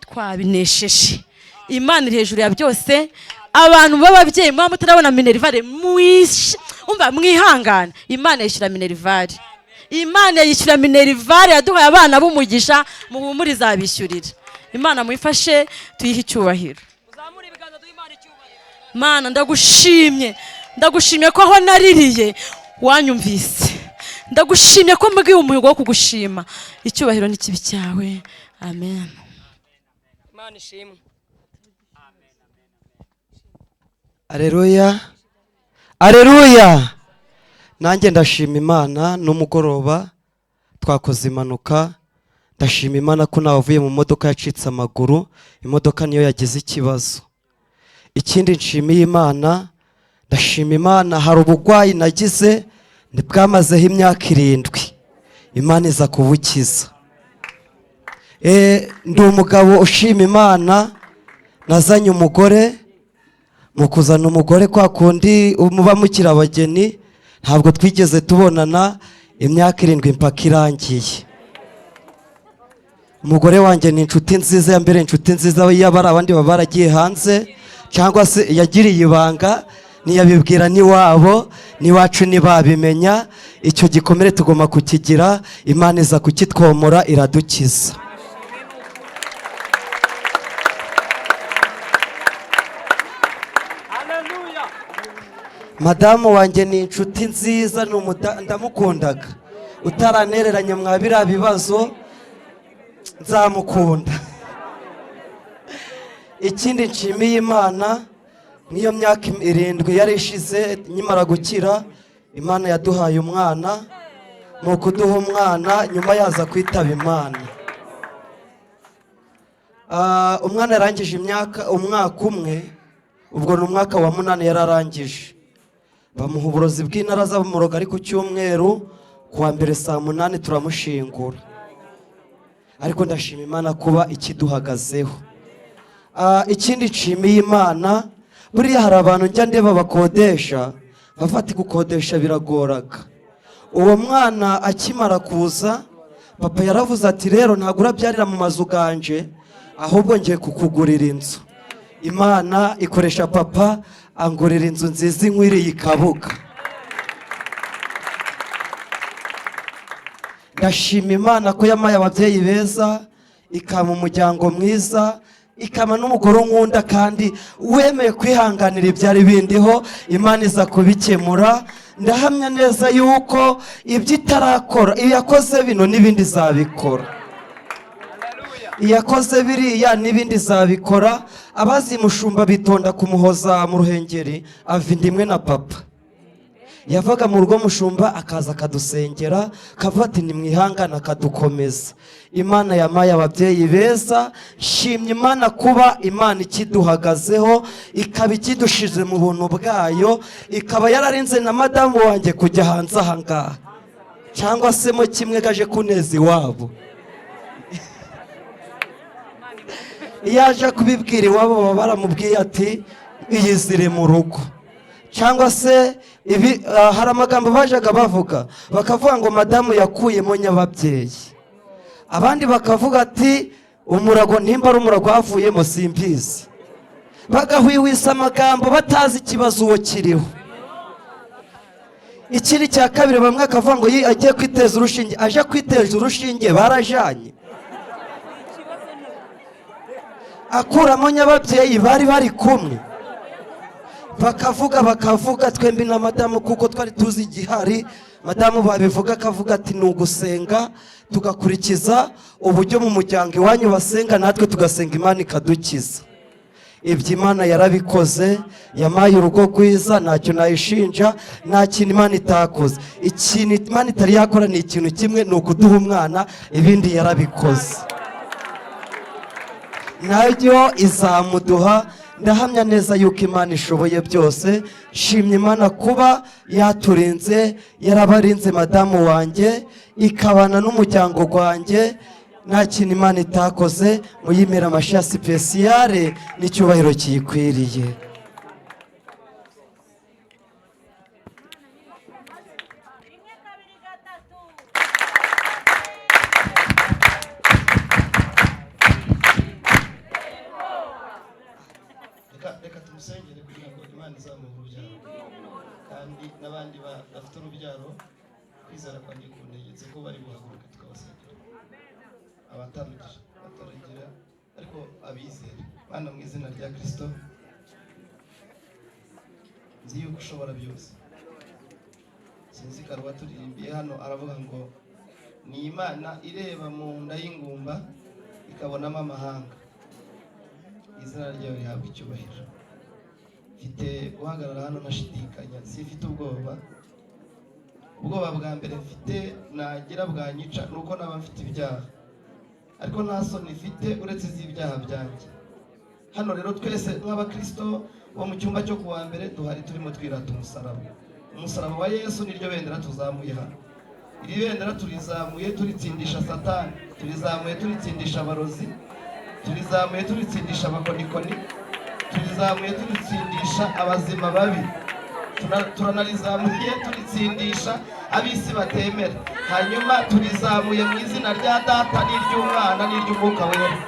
twabinesheje. Imana iri hejuru ya byose. Abantu b'ababyeyi mwa mutarabona minerivare umva mwihangana, Imana yishyura minerivare. Imana yishyura minerivare, yaduhaye abana b'umugisha, muhumuriza abishyurira. Imana mwifashe tuyihe icyubahiro. Mana ndagushimye, ndagushimye ko aho naririye wanyumvise. Ndagushimye ko mbwiye umuhigo wo kugushima. Icyubahiro n'ikibi cyawe. Amen. Imana ishimwe. Aleluya, aleluya. Nanjye ndashima Imana, n'umugoroba twakoze impanuka. Ndashima Imana ko navuye mu modoka yacitse amaguru, imodoka niyo yagize ikibazo. Ikindi nshimiye Imana, ndashima Imana hari ubugwayi nagize bwamazeho imyaka 7, Imana iza kubukiza. Ndi umugabo ushima Imana, nazanye umugore. Mu kuzana umugore kwa kundi muba mukira abageni, ntabwo twigeze tubonana imyaka 7 mpaka irangiye. Umugore wanjye ni inshuti nziza, ya mbere inshuti nziza y'abari abandi baba baragiye hanze cyangwa se yagiriye ibanga niyabibwira niwabo, niwacu nibabimenya. Icyo gikomere tugomba kukigira, Imana iza kukitwomora iradukiza. Madamu wanjye ni inshuti nziza, ndamukundaga. Utaranereranye mwabira bibazo nzamukunda. Ikindi nshimiye Imana, niyo myaka 7 yari ishize nyimara gukira, Imana yaduhaye umwana. Mu kuduha umwana nyuma yaza kwitaba Imana. Umwana yarangije umwaka umwe, ubwo ni umwaka wa 8 yararangije. Bamuha uburozi bw'intara z'abamuroga, ari ku cyumweru kuwa mbere saa 8 turamushingura. Ariko ndashima Imana kuba ikiduhagazeho. Ikindi nshimiye Imana, buriya hari abantu njya ndeba bakodesha, bafati gukodesha biragoraga. Uwo mwana akimara kuza, papa yaravuze ati rero ntabwo urabyarira mu mazu ganje, ahubwo ngiye kukugurira inzu. Imana ikoresha papa angurira inzu nziza inkwiriye Kabuga. Ndashima Imana ko yamaye ababyeyi beza, ikama umuryango mwiza, ikama n'umugore nkunda kandi wemeye kwihanganira ibyari bindiho. Imana iza kubikemura. Ndahamya neza yuko ibyo itarakora, iyakoze bino n'ibindi zabikora. Iyakoze biriya n'ibindi zabikora. Abazi mushumba bitonda kumuhoza mu ruhengeri, ava indimwe na papa. Yavaga mu rugo mushumba akaza akadusengera, kavuga ati nimwihangana, akadukomeza. Imana yamaye ababyeyi beza. Shimye Imana kuba Imana ikiduhagazeho, ikaba ikidushize mu buntu bwayo, ikaba yararinze na madamu wanjye kujya hanze ahangaha, cyangwa se mo kimwe gaje kuneza iwabo. Iyo aje kubibwira iwabo baba baramubwiye ati iyizire mu rugo. Cyangwa se hari amagambo bajaga bavuga, bakavuga ngo madamu yakuyemo nyababyeyi. Abandi bakavuga ati umurago ntimba ari umurago havuyemo simbizi. Bagahwihwisa amagambo batazi ikibazo uwo kiriho. Ikindi cya kabiri, bamwe akavuga ngo agiye kwiteza urushinge, aje kwiteza urushinge barajanye. Akuramo nyababyeyi bari bari kumwe. Bakavuga twembi na madamu kuko twari tuzi igihari. Madamu babivuga akavuga ati ni ugusenga, tugakurikiza uburyo mu muryango iwanyu basenga, natwe tugasenga Imana ikadukiza. ibyo Imana yarabikoze, yamaye urugo rwiza, ntacyo nayishinja, nta kintu Imana itakoze. Ikintu Imana itari yakora ni ikintu kimwe, ni ukuduha umwana, ibindi yarabikoze. Nayo izamuduha. Ndahamya neza yuko Imana ishoboye byose. Shimye Imana kuba yaturinze, yarabarinze madamu wanjye, ikabana n'umuryango wanjye. Nta kintu Imana itakoze. Muyimera amashyi ya sipesiyare n'icyubahiro kiyikwiriye. reka tumusengere kugira ngo Imana izamuhe urubyaro, kandi n'abandi bafite urubyaro kwizera kwanjye kuntegetse ko bari buhaguruke tukabasengera, bataragira ariko abizera. Bana mu izina rya Kristo, nzi yuko ushobora byose. Sinzi Karuba turirimbiye hano aravuga ngo ni Imana ireba mu nda y'ingumba ikabonamo amahanga. Izina ryawe rihabwa icyubahiro. Mfite guhagarara hano ntashidikanya, sifite ubwoba. Ubwoba bwa mbere mfite nagira bwanyica nuko naba mfite ibyaha, ariko nta soni mfite uretse iz'ibyaha byanjye. Hano rero twese nk'abakristo bo mu cyumba cyo kuwa mbere duhari turimo twirata umusaraba wa Yesu. Niryo bendera tuzamuye hano. Iri bendera turizamuye turitsindisha Satani, turizamuye turitsindisha abarozi, turizamuye turitsindisha abakonikoni, turizamuye turitsindisha abazima babi, turanarizamuye turitsindisha ab'isi batemera. Hanyuma turizamuye mu izina rya Data n'iry'Umwana n'iry'Umwuka Wera.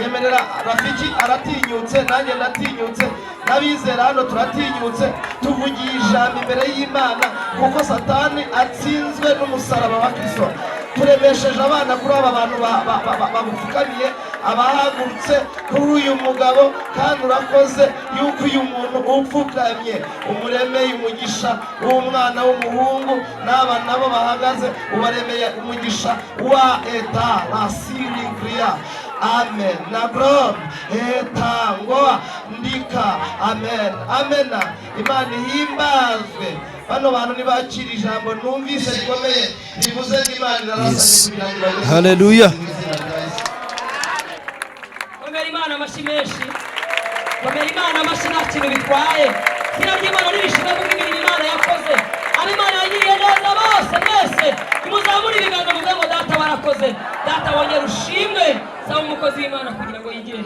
Yemerera Rafiki aratinyutse, nanjye ndatinyutse, n'abizera hano turatinyutse, tuvugiye ijambo imbere y'Imana kuko Satani atsinzwe n'umusaraba wa Kristo. Turemesheje abana kuri aba bantu bagupfukamiye, abahagurutse kuri uyu mugabo, kandi urakoze yuko uyu muntu upfukamye umuremeye umugisha w'umwana w'umuhungu, n'aba nabo bahagaze ubaremeye umugisha wa eta la sirikria. Amen. Na glory etangwa ndika. Amen. Amena. Imana ihimbazwe. Bano bantu nibakira ijambo numvise rikomeye rivuze n'Imana irarasanye kugira ngo Haleluya. Komera Imana amashyi menshi. Komera Imana amashyi nta kintu bitwaye. Izina ry'Imana nirishimwe kuko ibintu Imana yakoze. Imana yagiriye neza bose mwese. Nimuzamure ibiganza muvuge ngo Data warakoze. Data wongera ushimwe. Saba umukozi w'Imana kugira ngo yigire